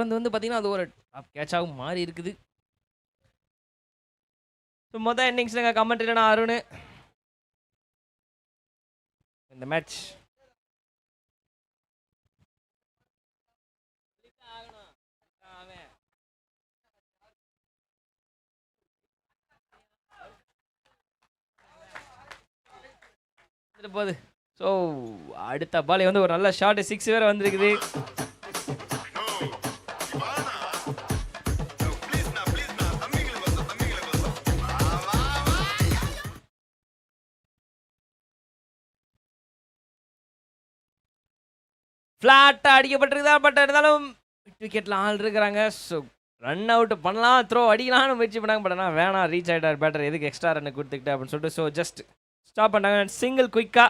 வந்து பார்த்தீங்கன்னா, அது ஒரு டாப் கேட்சாவும் மாறி இருக்குது. ஸோ மொத இன்னிங்ஸ்லங்க கமெண்ட்ரில நான் அருண். இந்த மேட்ச் போகுது. ஸோ அடுத்த பால் வந்து ஒரு நல்ல ஷாட் 6 வேற வந்திருக்குது. ஃப்ளாட்டா அடிக்கப்பட்டிருக்குதா, பட் இருந்தாலும் விக்கெட்ல ஆள் இருக்கிறாங்க. ஸோ ரன் அவுட் பண்ணலாம், த்ரோ அடிக்கலாம்னு முயற்சி பண்ணாங்க. பட் ஆனால் வேணாம், ரீச் ஆகிட்டார் பேட்டர், எதுக்கு எக்ஸ்ட்ரா ரன் கொடுத்துக்கிட்டு அப்படின்னு சொல்லிட்டு ஸோ ஜஸ்ட் ஸ்டாப் பண்ணாங்க. சிங்கிள் குயிக்கா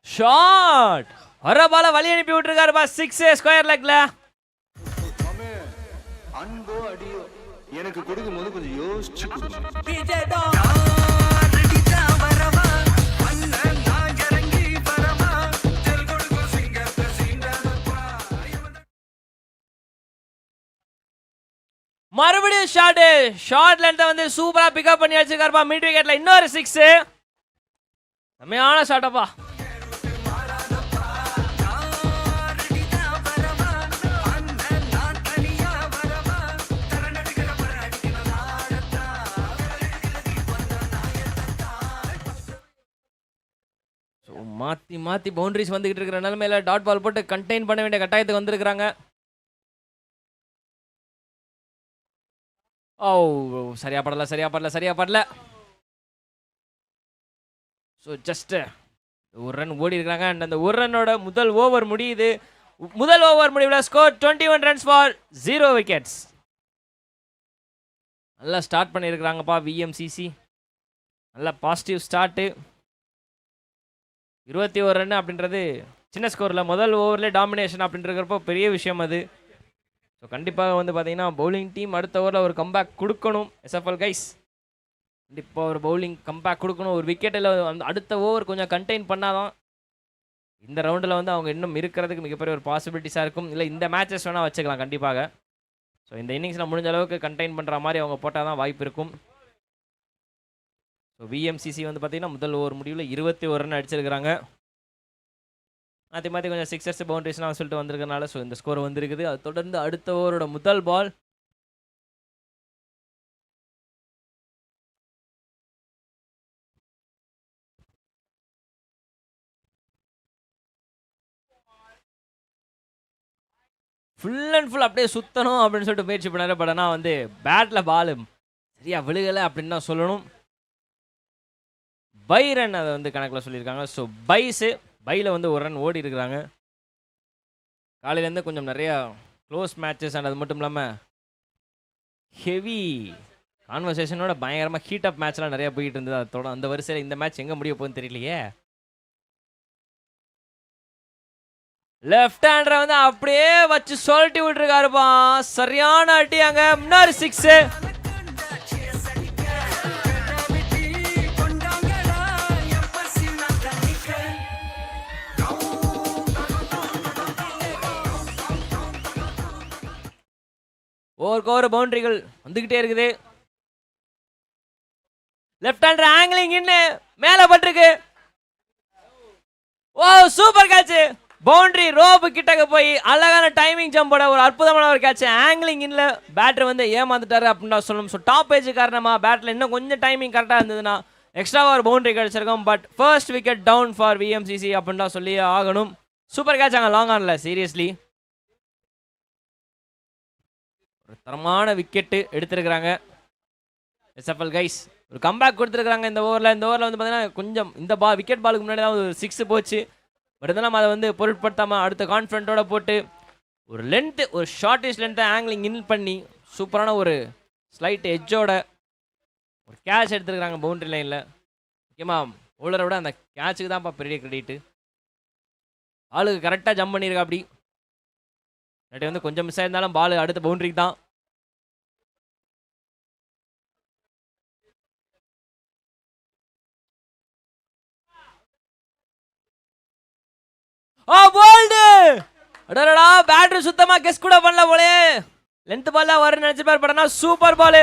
ஷாட் வர பால வழி அனுப்பி விட்டுருக்காருப்பா. 6 ஸ்கொயர் லெக்ல. அன்போ அடியோ எனக்கு கொடுக்கும் போது கொஞ்சம் யோசிச்சு மறுபடியும் ஷார்ட் லென்த் வந்து சூப்பரா பிக்கப் பண்ணி அடிச்சிருக்காருப்பா. மிட் விக்கெட்ல இன்னொரு 6. செமையான ஷாட்டப்பா. மாத்தி மாத்தி பவுண்டரிஸ் வந்துகிட்டு இருக்கிற நிலைமையில டாட் பால் போட்டு கண்டெயின் பண்ண வேண்டிய கட்டாயத்துக்கு வந்திருக்கிறாங்க. ஓ சரியா படல. ஸோ ஜஸ்ட் ஒரு ரன் ஓடி இருக்கிறாங்க. அண்ட் அந்த ஒரு ரன்னோட முதல் ஓவர் முடியுது. முதல் ஓவர் முடிவில் ஸ்கோர் 21 ரன்ஸ் ஃபார் 0 விக்கெட்ஸ். நல்லா ஸ்டார்ட் பண்ணியிருக்கிறாங்கப்பா விஎம்சிசி. நல்ல பாசிட்டிவ் ஸ்டார்ட்டு. 21 ரன் அப்படின்றது சின்ன ஸ்கோரில் முதல் ஓவரில் டாமினேஷன் அப்படின்றப்போ பெரிய விஷயம் அது. ஸோ கண்டிப்பாக வந்து பார்த்தீங்கன்னா பவுலிங் டீம் அடுத்த ஓவரில் ஒரு கம்பேக் கொடுக்கணும். எஸ்எஃப்எல் கைஸ் கண்டிப்பாக ஒரு பவுலிங் கம்பேக் கொடுக்கணும். ஒரு விக்கெட்டில் அந்த அடுத்த ஓவர் கொஞ்சம் கண்டெயின் பண்ணாதான் இந்த ரவுண்டில் வந்து அவங்க இன்னும் இருக்கிறதுக்கு மிகப்பெரிய ஒரு பாசிபிலிட்டிஸாக இருக்கும். இல்லை இந்த மேட்சஸ் வேணால் வச்சுக்கலாம் கண்டிப்பாக. ஸோ இந்த இன்னிங்ஸில் முடிஞ்ச அளவுக்கு கண்டெயின் பண்ணுற மாதிரி அவங்க போட்டால் தான் வாய்ப்பு இருக்கும். ஸோ விஎம்சிசி வந்து பார்த்தீங்கன்னா முதல் ஓவர் முடிவில் 21 ரன் அடிச்சிருக்கிறாங்க. மாற்றி கொஞ்சம் சிக்ஸர்ஸ் பவுண்டரிஸ்லாம் சொல்லிட்டு வந்திருக்கனால ஸோ இந்த ஸ்கோர் வந்திருக்குது. அது தொடர்ந்து அடுத்த ஓவரோட முதல் பால் ஃபுல் அண்ட் ஃபுல் அப்படியே சுற்றணும் அப்படின்னு சொல்லிட்டு முயற்சி பண்ணாரு. பட் ஆனால் வந்து பேட்டில் பால் சரியா விழுகலை அப்படின்னு தான் சொல்லணும். பை ரன் அதை வந்து கணக்கில் சொல்லியிருக்காங்க. ஸோ பையில் வந்து ஒரு ரன் ஓடி இருக்கிறாங்க. காலையிலேருந்து கொஞ்சம் நிறையா க்ளோஸ் மேட்சஸ் அண்ட் அது மட்டும் இல்லாமல் ஹெவி கான்வர்சேஷனோட பயங்கரமாக ஹீட் அப் மேட்ச்லாம் நிறையா போயிட்டு இருந்தது. அதோட அந்த வரிசையில் இந்த மேட்ச் எங்கே முடிய போகுதுன்னு தெரியலையே. லெஃப்ட் ஹேண்டரை வந்து அப்படியே வச்சு சொல்லிட்டு விட்டுருக்காருப்பா. சரியான அடி. அங்கே முன்னாடி 6. ஓவருக்கு ஓவர் பவுண்டரிகள் வந்துகிட்டே இருக்குது. லெஃப்ட் ஹேண்டர் ஆங்கிலிங் இன்னு மேலே பட்டிருக்கு. ஓ சூப்பர் கேட்ச். பவுண்டரி ரோப்பு கிட்டக்க போய் அழகான டைமிங் ஜம்போட ஒரு அற்புதமான ஒரு கேட்ச். ஆங்கிலிங் இன்ல பேட்டர் வந்து ஏமாந்துட்டாரு அப்படின்னு சொல்லணும். ஸோ டாப் ஏஜ் காரணமாக பேட்டில் இன்னும் கொஞ்சம் டைமிங் கரெக்டாக இருந்ததுன்னா எக்ஸ்ட்ராவாக ஒரு பவுண்டரி கிடச்சிருக்கும். But first wicket down for VMCC அப்படின்னு தான் சொல்லி ஆகணும். சூப்பர் கேட்ச் அங்கே லாங் ஆன்ல. சீரியஸ்லி ஒரு தரமான விக்கெட்டு எடுத்திருக்கிறாங்க எஸ்எஃப்எல் கைஸ். ஒரு கம்பேக் கொடுத்துருக்காங்க இந்த ஓவரில். இந்த ஓவரில் வந்து பார்த்தீங்கன்னா கொஞ்சம் இந்த விக்கெட் பாலுக்கு முன்னாடி தான் ஒரு 6 போச்சு. பட் இருந்தாலும் அதை வந்து பொருட்படுத்தாமல் அடுத்த கான்ஃபிடென்ட்டோட போட்டு ஒரு லென்த்து, ஒரு ஷார்ட்டஸ்ட் லென்த்தை ஆங்கிலிங் இன் பண்ணி சூப்பரான ஒரு ஸ்லைட் எட்ஜோட ஒரு கேட்ச் எடுத்துருக்காங்க பவுண்டரி லைனில். முக்கியமாக பவுலரை விட அந்த கேட்சுக்கு தான்ப்பா பெரிய கிரெடிட்டு. ஆளுக்கு கரெக்டாக ஜம்ப் பண்ணியிருக்கா. அப்படி இல்லாட்டி வந்து கொஞ்சம் மிஸ் ஆயிருந்தாலும் பால் அடுத்த பவுண்டரிக்கு தான். ஓ போல்டு அடடா பேட்டரி சுத்தமா கெஸ் கூட பண்ணல போலே லென்த் பால் தான் வரும்னு நினைச்சு பாரு படனா சூப்பர் பால்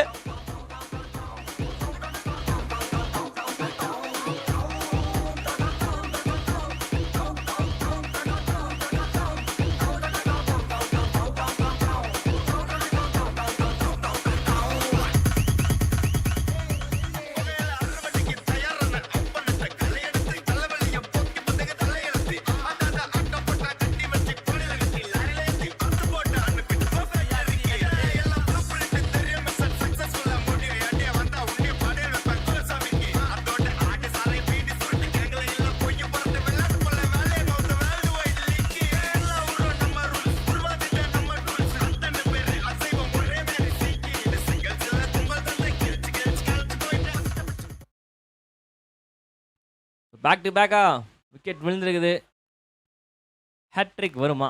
பேக் டு பேக்கா விக்கெட் விழுந்திருக்குது ஹேட்ரிக் வருமா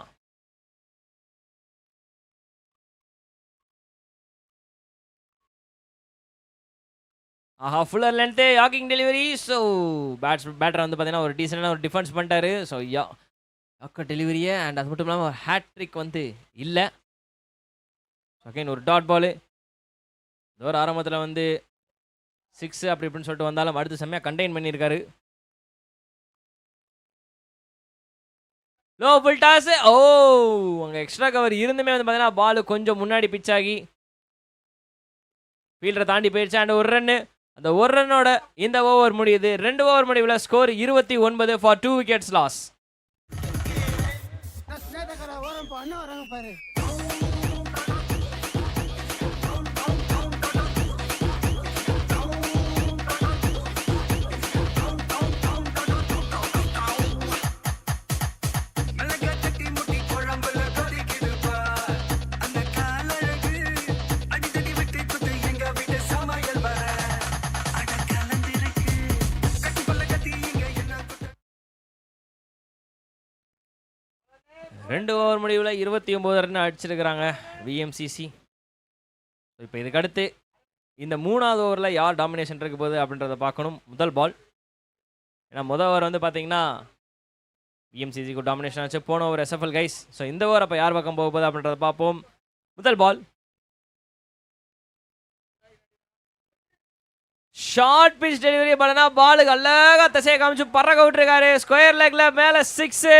ஆஹா ஃபுல்லர் லென்த்து யாக்கிங் டெலிவரி ஸோ பேட்டர் வந்து பார்த்தீங்கன்னா ஒரு டீசெண்டான ஒரு டிஃபென்ஸ் பண்ணிட்டாரு ஸோ யாக்க டெலிவரியே அண்ட் அது மட்டும் இல்லாமல் ஒரு ஹேட்ரிக் வந்து இல்லை அகைன் ஒரு டாட் பாலு ஒரு ஆரம்பத்தில் வந்து 6 அப்படி இப்படின்னு சொல்லிட்டு வந்தாலும் அடுத்து செம்மையாக கண்டெயின் பண்ணியிருக்காரு லோ ஃபுல் டாஸ் ஓ அங்கே எக்ஸ்ட்ரா கவர் இருந்துமே வந்து பார்த்தீங்கன்னா பால் கொஞ்சம் முன்னாடி பிச் ஆகி ஃபீல்டரை தாண்டி போயிடுச்சு அண்ட் ஒரு ரன்னு அந்த ஒரு ரன்னோட இந்த ஓவர் முடியுது 2 ஓவர் முடிவில் ஸ்கோர் 29 ஃபார் 2 விக்கெட்ஸ் லாஸ் ரெண்டு ஓவர் முடிவில் 29 ரன் அடிச்சிருக்கிறாங்க விஎம்சிசி. இப்போ இதுக்கடுத்து இந்த 3வது ஓவரில் யார் டாமினேஷன் இருக்க போகுது அப்படின்றத பார்க்கணும். முதல் பால், ஏன்னா முதல் ஓவர் வந்து பார்த்தீங்கன்னா விஎம்சிசிக்கு டாமினேஷன் ஆச்சு, போன ஓவர் எஸ்எஃப்எல் கைஸ். ஸோ இந்த ஓவர் அப்போ யார் பக்கம் போக போகுது அப்படின்றத பார்ப்போம். முதல் பால் ஷார்ட் பிச் டெலிவரி பண்ணா பாலுக்கு அழகா திசையை காமிச்சு பறக்க விட்டுருக்காரு. ஸ்கொயர் லெக்ல மேலே 6.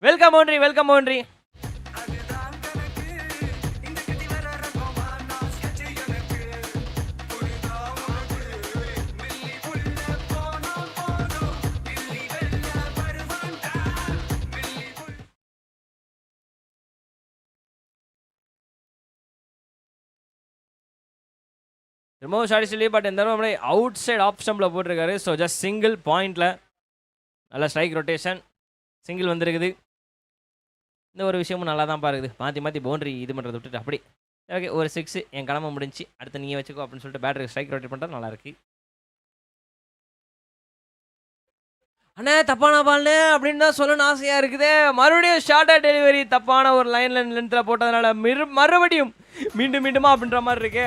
Welcome boundary, welcome boundary. திரும்பவும் ஷார்ட் சொல்லி பட் இந்த தடவை அவுட் சைட் ஆஃப் ஸ்டம்பில் போட்டிருக்காரு. ஸோ ஜஸ்ட் சிங்கிள் பாயிண்டில் நல்ல ஸ்ட்ரைக் ரொட்டேஷன், சிங்கிள் வந்திருக்குது. இந்த ஒரு விஷயமும் நல்லா தான் பாருக்குது. மாற்றி மாற்றி பவுண்டரி இது பண்ணுறதை விட்டுட்டு அப்படி ஓகே ஒரு 6 என் கடமை முடிஞ்சு, அடுத்து நீங்கள் வச்சுக்கோ அப்படின்னு சொல்லிட்டு பேட்டரி ஸ்ட்ரைக் ரொட்டேட் பண்ணுறது நல்லாயிருக்கு. அண்ணே தப்பான பால்னு அப்படின்னு தான் சொல்லணும்னு ஆசையாக இருக்குது. மறுபடியும் ஷார்ட்டாக டெலிவரி தப்பான ஒரு லைனில் லென்த்தில் போட்டதுனால மறுபடியும் மீண்டும் மீண்டுமா அப்படின்ற மாதிரி இருக்கு.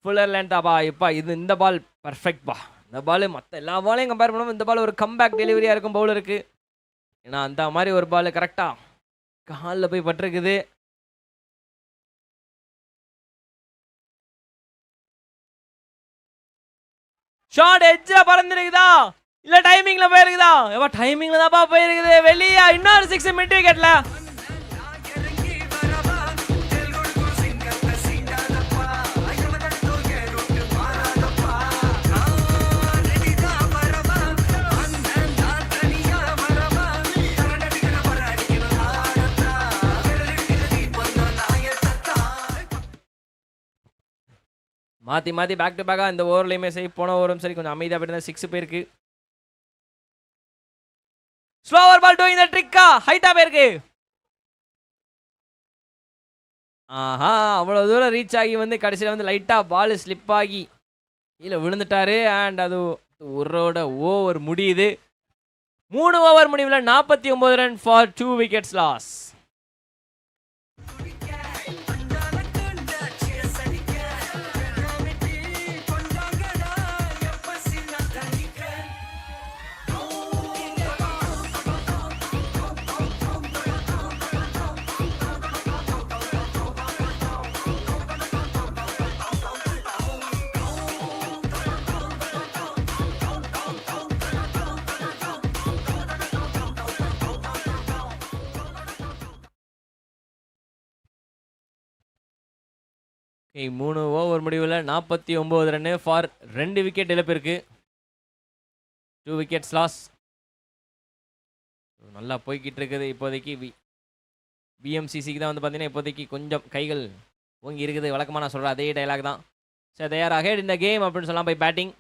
ஃபுல்லர் லேண்டாப்பா இப்பா இந்த பால் பர்ஃபெக்ட்பா. இந்த பால் மற்ற எல்லா பாலையும் கம்பேர் பண்ணும்போது இந்த பால் ஒரு கம்பேக் டெலிவரியாக இருக்கும் பவுலருக்கு. ஏன்னா அந்த மாதிரி ஒரு பால் கரெக்டாக காலில் போய் பட்டிருக்குது. ஷார்ட் எட்ஜில் பறந்துருக்குதா இல்லை டைமிங்கில் போயிருக்குதா? எப்பா டைமிங்கில் தான்ப்பா போயிருக்குது. வெளியே இன்னொரு 6 மிட் விக்கெட்டில். மாற்றி மாற்றி பேக் டு பேக்காக இந்த ஓவர்லையுமே சரி போன ஓவரும் சரி கொஞ்சம் அமைதியாக போயிருந்தா 6 போயிருக்கு. ஸ்லோவர் பால் டூயிங் தி ட்ரிக்கா ஹைட்டாக போயிருக்கு. ஆஹா அவ்வளோ தூரம் ரீச் ஆகி வந்து கடைசியில் வந்து லைட்டாக பால் ஸ்லிப் ஆகி கீழே விழுந்துட்டாரு. அண்ட் அது ஓவரோட ஓவர் முடியுது. 3 ஓவர் முடிவில் 49 run for 2 wickets loss. Okay, 3 over முடிவில் 49 ரன்னு ஃபார் 2 விக்கெட் இழப்பிற்கு 2 விக்கெட்ஸ் லாஸ். நல்லா போய்கிட்டு இருக்குது இப்போதைக்கு. பிஎம்சிசிக்கு தான் வந்து பார்த்தீங்கன்னா இப்போதைக்கு கொஞ்சம் கைகள் ஓங்கி இருக்குது. வழக்கமாக நான் சொல்கிறேன் அதே டைலாக் தான். ஸோ தே ஆர் அஹெட் இந்த கேம் அப்படின்னு சொல்லலாம் பை பேட்டிங்.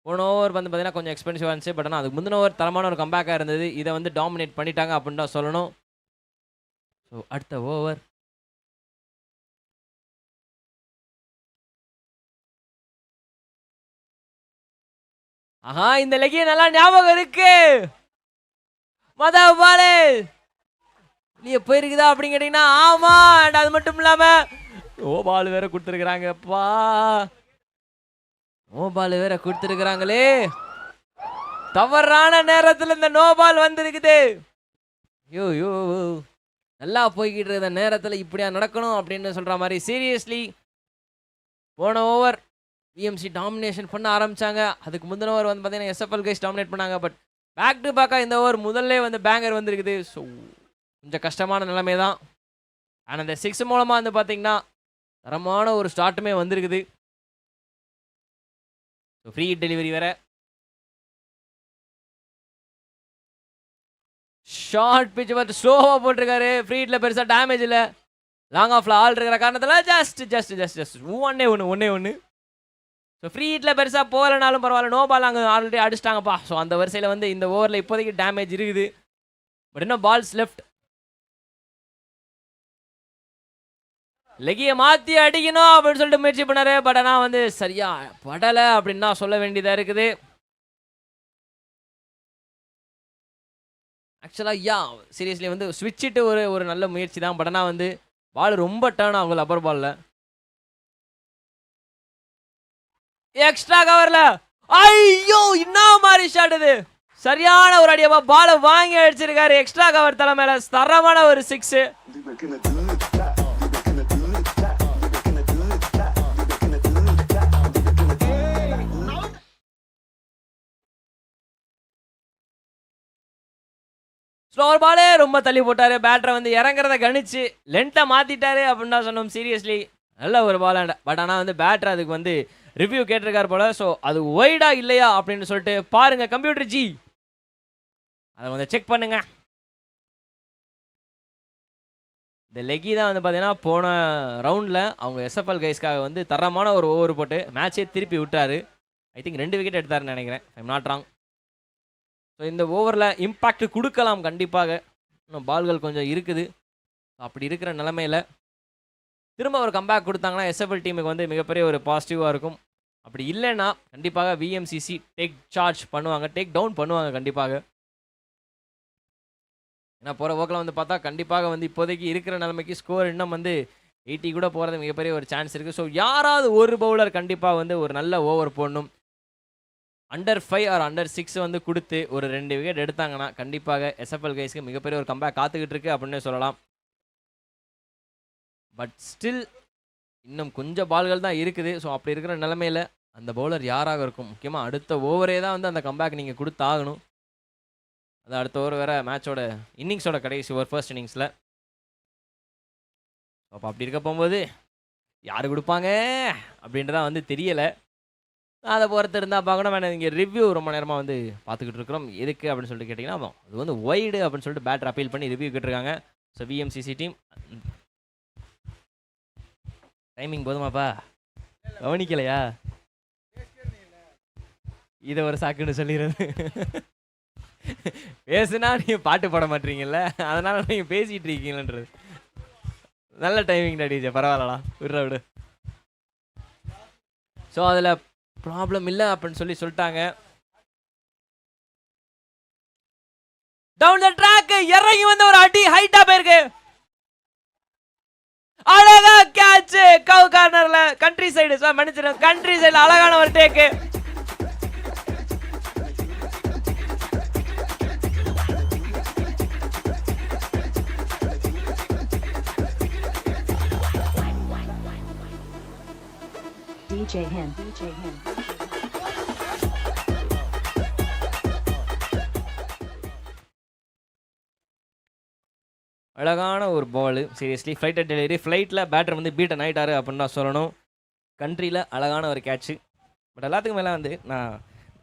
போன ஓவர் வந்து பார்த்தீங்கன்னா கொஞ்சம் எக்ஸ்பென்சிவாக இருந்துச்சு. பட் ஆனால் அதுக்கு முந்தின ஓவர் தரமான ஒரு கம்பேக்காக இருந்தது. இதை வந்து டாமினேட் பண்ணிட்டாங்க அப்படின்னு தான் சொல்லணும். ஸோ அடுத்த ஓவர் ஆஹா, இந்த லெக்கிய நல்லா ஞாபகம் இருக்கு. மதா பாலு வெளியே போயிருக்குதா அப்படின்னு கேட்டீங்கன்னா ஆமா. அண்ட் அது மட்டும் இல்லாம ஓ பால் வேற கொடுத்துருக்குறாங்கப்பா. நோ பால் வேற கொடுத்துருக்குறாங்களே. தவறான நேரத்தில் இந்த நோ பால் வந்திருக்குது. யோ யோ நல்லா போய்கிட்டு இருந்த நேரத்தில் இப்படியா நடக்கணும் அப்படின்னு சொல்ற மாதிரி. சீரியஸ்லி போன ஓவர் பிஎம்சி டாமினேஷன் பண்ண ஆரம்பிச்சாங்க. அதுக்கு முந்தின ஓவர் வந்து பார்த்தீங்கன்னா எஸ்எஃப்எல் கைஸ் டாமினேட் பண்ணாங்க. பட் பேக் டு பேக்காக இந்த ஓவர் முதல்ல வந்து பேங்கர் வந்துருக்குது. ஸோ கொஞ்சம் கஷ்டமான நிலைமை தான். ஆனால் அந்த 6 மூலமாக வந்து பார்த்தீங்கன்னா தரமான ஒரு ஸ்டார்ட்டுமே வந்திருக்குது. ஸோ ஃப்ரீ டெலிவரி வேற. ஷார்ட் பிச் பார்த்து ஸ்லோவாக போட்டிருக்காரு. ஃப்ரீ ஹிட்டில் பெருசாக டேமேஜ் இல்லை. லாங் ஆஃப்ல ஆள் இருக்கிற காரணத்தில் ஜஸ்ட் ஒன்னே ஒன்று. ஸோ ஃப்ரீ ஹிட்டில் பெருசாக போகலனாலும் பரவாயில்ல. நோ பால் அங்கே ஆல்ரெடி அடிச்சிட்டாங்கப்பா. ஸோ அந்த வரிசையில் வந்து இந்த ஓவரில் இப்போதைக்கு டேமேஜ் இருக்குது. பட் இன்னும் பால்ஸ் லெஃப்ட். லெகியை மாற்றி அடிக்கணும் அப்படின்னு சொல்லிட்டு முயற்சி பண்ணாரு. பட் ஆனால் வந்து சரியா படலை அப்படின்னு தான் சொல்ல வேண்டியதாக இருக்குது. ஆக்சுவலாக சீரியஸ்லி வந்து ஸ்விட்சிட்டு ஒரு நல்ல முயற்சி தான். பட் ஆனால் வந்து பால் ரொம்ப டர்ன் ஆகும் அப்பர் பாலில். எக்ஸ்ட்ரா கவர்ல ஐயோ என்ன மாதிரி ஷாட் இது. சரியான ஒரு அடியா பால வாங்கி அடிச்சிருக்காரு. எக்ஸ்ட்ரா கவர் தலைமையில தரமான ஒரு 6. ஸ்லோவர் பாலே ரொம்ப தள்ளி போட்டாரு. பேட்டரை வந்து இறங்குறத கணிச்சு லென்த்தை மாத்திட்டாரு அப்படின்னு தான் சொன்னோம். சீரியஸ்லி நல்ல ஒரு பால். பட் ஆனால் வந்து பேட்டர் அதுக்கு வந்து ரிவ்யூ கேட்டிருக்காரு போல. ஸோ அது ஒய்டா இல்லையா அப்படின்னு சொல்லிட்டு பாருங்க கம்ப்யூட்டர் ஜி, அதை வந்து செக் பண்ணுங்க. இந்த லெக்கி தான் வந்து பார்த்தீங்கன்னா போன ரவுண்டில் அவங்க எஸ்எஃப்எல் கைஸ்க்காக வந்து தரமான ஒரு ஓவர் போட்டு மேட்சே திருப்பி விட்டாரு. ஐ திங்க் 2 விக்கெட் எடுத்தாருன்னு நினைக்கிறேன். I'm not wrong. ஸோ இந்த ஓவரில் இம்பாக்ட் கொடுக்கலாம் கண்டிப்பாக. இன்னும் பால்கள் கொஞ்சம் இருக்குது. அப்படி இருக்கிற நிலைமையில் திரும்ப ஒரு கம்பேக் கொடுத்தாங்கன்னா எஸ்எஃப்எல் டீமுக்கு வந்து மிகப்பெரிய ஒரு பாசிட்டிவாக இருக்கும். அப்படி இல்லைன்னா கண்டிப்பாக விஎம்சிசி டேக் சார்ஜ் பண்ணுவாங்க, டேக் டவுன் பண்ணுவாங்க கண்டிப்பாக. ஏன்னா போகிற போக்கில் வந்து பார்த்தா கண்டிப்பாக வந்து இப்போதைக்கு இருக்கிற நிலைமைக்கு ஸ்கோர் இன்னும் வந்து 80 கூட போகிறது மிகப்பெரிய ஒரு சான்ஸ் இருக்குது. ஸோ யாராவது ஒரு பவுலர் கண்டிப்பாக வந்து ஒரு நல்ல ஓவர் போடணும். அண்டர் 5 ஆர் அண்டர் 6 வந்து கொடுத்து ஒரு 2 விக்கெட் எடுத்தாங்கன்னா கண்டிப்பாக எஸ்எஃப்எல் கைஸ்க்கு மிகப்பெரிய ஒரு கம்பேக் காத்துக்கிட்டு இருக்கு அப்படின்னு சொல்லலாம். பட் ஸ்டில் இன்னும் கொஞ்சம் பால்கள் தான் இருக்குது. ஸோ அப்படி இருக்கிற நிலைமையில் அந்த பவுலர் யாராக இருக்கும்? முக்கியமாக அடுத்த ஓவரே தான் வந்து அந்த கம்பேக் நீங்கள் கொடுத்தாகணும். அது அடுத்த ஓவர் வேறு மேட்சோட இன்னிங்ஸோட கடைசி ஓவர் ஃபர்ஸ்ட் இன்னிங்ஸில். அப்போ அப்படி இருக்க போகும்போது யார் கொடுப்பாங்க அப்படின்றதான் வந்து தெரியலை. அதை பொறுத்து இருந்தால் பார்க்கணும். வேணா இங்கே ரிவ்யூ ரொம்ப நேரமாக வந்து பார்த்துக்கிட்டு இருக்கிறோம். எதுக்கு அப்படின்னு சொல்லிட்டு கேட்டிங்கன்னா அது வந்து ஒய்டு அப்படின்னு சொல்லிட்டு பேட்டர் அப்பீல் பண்ணி ரிவ்யூ கேட்டிருக்காங்க. ஸோ விஎம்சிசி டீம் டைமிங் போதுமாப்பா கவனிக்கலையா? இதை ஒரு சாக்குன்னு சொல்லிடுறது. பேசுனா நீங்கள் பாட்டு பாட மாட்டீங்கல்ல, அதனால நீங்கள் பேசிகிட்டு இருக்கீங்களன்றது. நல்ல டைமிங் டீச்சர், பரவாயில்லடா விடு. ஸோ அதில் ப்ராப்ளம் இல்லை அப்படின்னு சொல்லிட்டாங்க. டவுன் த ட்ராக் இறங்கி வந்து ஒரு அடி ஹைட்டா போயிருக்கு. அழகா கேட்ச் கவ் கார்னர்ல கண்ட்ரி சைடு மன்னிச்சிடும் கண்ட்ரி சைடுல அழகான ஒரு டேக். DJ Hen. அழகான ஒரு பால். Seriously flight delivery. ஃப்ளைட்டில் பேட்டர் வந்து பீட்டன் ஆகிட்டாரு அப்படின்னு தான் சொல்லணும். கண்ட்ரியில் அழகான ஒரு கேட்ச்சு. பட் எல்லாத்துக்கும் மேலே வந்து நான்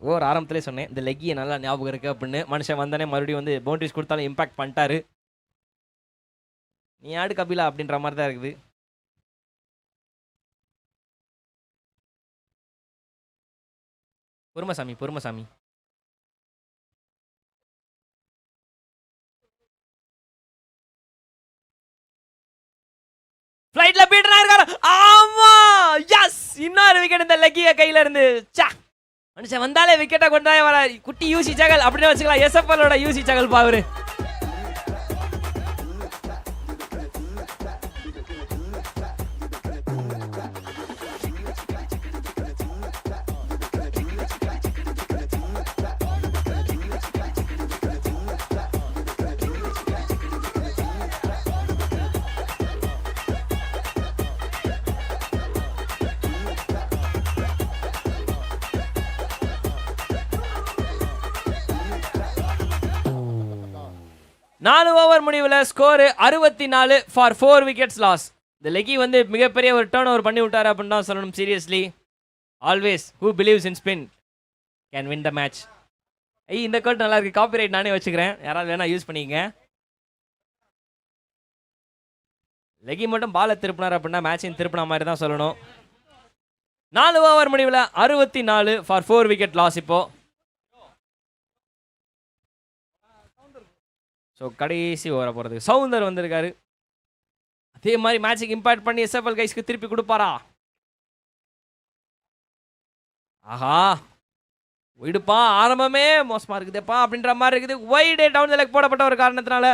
ஓவர் ஆரம்பத்திலே சொன்னேன் இந்த லெக்கியை நல்லா ஞாபகம் இருக்குது அப்படின்னு. மனுஷன் வந்தானே மறுபடியும் வந்து பவுண்டரிஸ் கொடுத்தாலும் இம்பாக்ட் பண்ணிட்டாரு. நீ ஆடு கபிலா அப்படின்ற மாதிரி தான் இருக்குது. பொறுமசாமி ஃப்ளைட்ல பீட்டனா இருக்காரு. ஆமா எஸ், இன்னொரு விக்கெட் இந்த லெக்கிய கையில இருந்து. மனுஷன் வந்தாலே விக்கெட்டை கொண்டாயே வர. குட்டி யூசி சகல் அப்படின்னு வச்சுக்கலாம். எஸ்எஃப்எல்லோட யூசி சகல் பாவரு. நாலு ஓவர் முடிவில் ஸ்கோரு 64 ஃபார் 4 விக்கெட்ஸ் லாஸ். இந்த லெக்கி வந்து மிகப்பெரிய ஒரு டர்ன் ஓவர் பண்ணி விட்டார் அப்படின்னு தான் சொல்லணும். Seriously always who believes in spin can win the match. இந்த கோட் நல்லா இருக்கு. காப்பிரைட் நானே வச்சுக்கிறேன், யாராவது வேணா யூஸ் பண்ணிக்கங்க. லெக்கி மட்டும் பாலை திருப்பினார் அப்படின்னா மேட்சையும் திருப்பின மாதிரி தான் சொல்லணும். 4 ஓவர் முடிவில் 64 ஃபார் 4 விக்கெட் லாஸ். இப்போ ஸோ கடைசி ஓவர போகிறது சவுந்தர் வந்திருக்காரு. அதே மாதிரி மேட்சுக்கு இம்பாக்ட் பண்ணி எஸ்எஃப்எல் கைஸ்க்கு திருப்பி கொடுப்பாரா? ஆஹா ஒய்டுப்பா, ஆரம்பமே மோசமாக இருக்குதுப்பா அப்படின்ற மாதிரி இருக்குது. ஒய்டு டவுன் த லெக் போடப்பட்ட ஒரு காரணத்தினால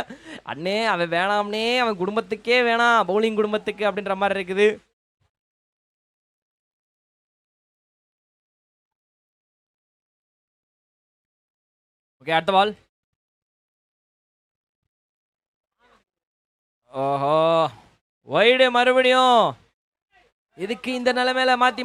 அண்ணே அவன் வேணாம்னே, அவன் குடும்பத்துக்கே வேணாம், பவுலிங் குடும்பத்துக்கு அப்படின்ற மாதிரி இருக்குது. ஓகே அடுத்த பால். ஓஹோ ஒய்டு மறுபடியும். இதுக்கு இந்த நிலைமையில மாத்தி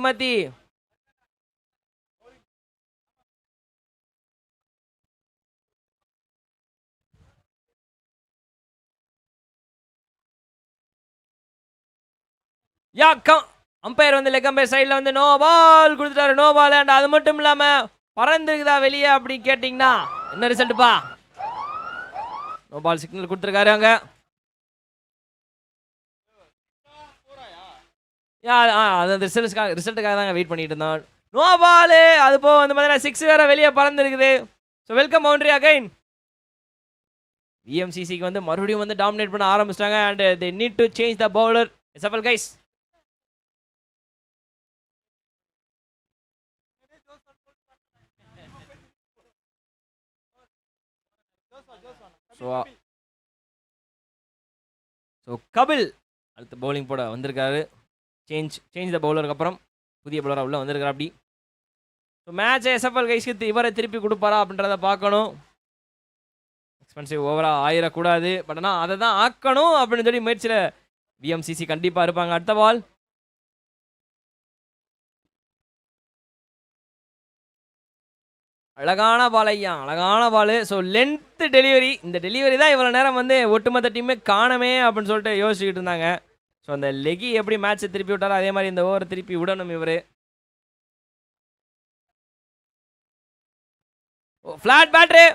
அம்பையர் வந்து லெக் அம்பையர் சைடில் வந்து நோ பால் கொடுத்துட்டாரு. No ball. அண்ட் அது மட்டும் இல்லாம பறந்துருக்குதா வெளியே அப்படின்னு கேட்டிங்கன்னா என்ன ரிசல்ட்டுப்பா? நோ பால் சிக்னல் கொடுத்துருக்காரு அங்க. அது ரிசல்ட்டுக்காக தாங்க வெயிட் பண்ணிட்டு இருந்தோம். No ball. அது போக வந்து பார்த்தீங்கன்னா 6 வேற வெளியே பறந்துருக்குது. So welcome boundary again. விஎம்சிசிக்கு வந்து மறுபடியும் வந்து டாமினேட் பண்ண ஆரம்பிச்சிட்டாங்க. And they need to change the bowler. SFL guys so Kapil அடுத்து பவுலிங் போட வந்திருக்காரு. சேஞ்ச் த பவுலருக்கு அப்புறம் புதிய பவுலராக உள்ள வந்திருக்காரு. அப்படி ஸோ மேட்சை எஸ்எஃப்எல் கைஸ்க்கு இவரை திருப்பி கொடுப்பாரா அப்படின்றத பார்க்கணும். எக்ஸ்பென்சிவ் ஓவராக ஆயிடக்கூடாது. பட் ஆனால் அதை தான் ஆக்கணும் அப்படின்னு சொல்லி முயற்சியில் விஎம்சிசி கண்டிப்பாக இருப்பாங்க. அடுத்த பால். அழகான பால் ஐயா, அழகான பால். So length delivery. இந்த டெலிவரி தான் இவ்வளோ நேரம் வந்து ஒட்டுமொத்த டீமே காணமே அப்படின்னு சொல்லிட்டு யோசிச்சுக்கிட்டு இருந்தாங்க. ஸோ அந்த லெக்கி எப்படி மேட்சை திருப்பி விட்டாரோ அதே மாதிரி இந்த ஓவரை திருப்பி விடணும் இவர். Flat batter.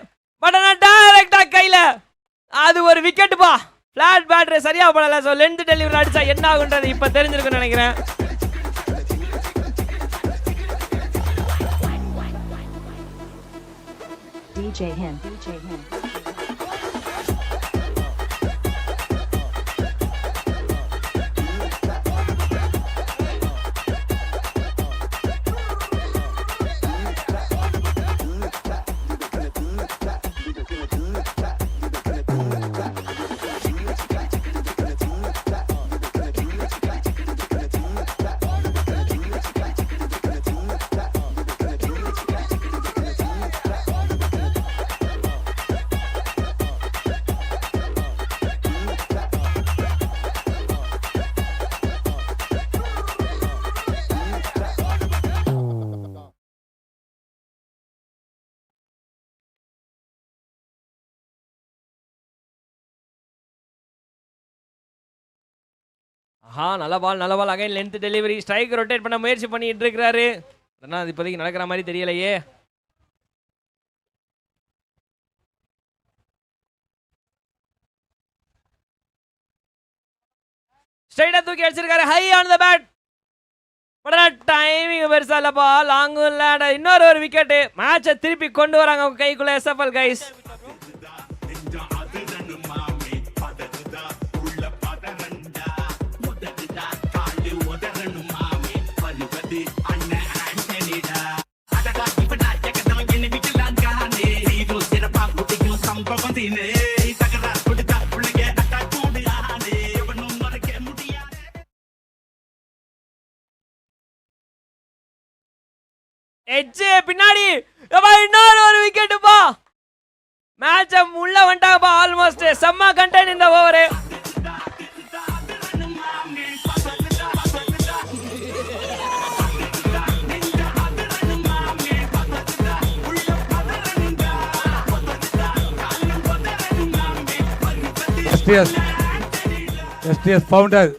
பட் ஆனால் டைரக்டாக கையில் அது ஒரு விக்கெட்டுப்பா. ஃபிளாட் பேட்ரு சரியாக போடலை. ஸோ லென்த் டெலிவரி அடித்தா என்ன ஆகுன்றது இப்போ தெரிஞ்சிருக்குன்னு நினைக்கிறேன். DJ Hen. நல்ல ball again length delivery strike rotate பண்ண முயற்சி பண்ணிட்டு இருக்காரு. ஆனா அது இப்போதைக்கு நடக்கிற மாதிரி தெரியலையே. ஸ்ட்ரைட்டா தூக்கி அடிச்சிருக்காரு. High on the bat. But timing பெருசா இல்லப்பா. லாங்கும் இல்ல. இன்னொரு ஒரு விக்கெட். மேட்சை திருப்பி கொண்டு வராங்க அவங்க கைக்குள்ள எஸ்எஃப்எல் கைஸ். எட்ஜ் பின்னாடி இன்னொரு ஒரு விக்கெட்டுப்பா. மேட்ச உள்ள வந்துட்டாங்கப்பா. ஆல்மோஸ்ட் செம்ம கண்டென்ட் இந்த ஓவர். எஸ்டிஎஸ் ஃபவுண்டர்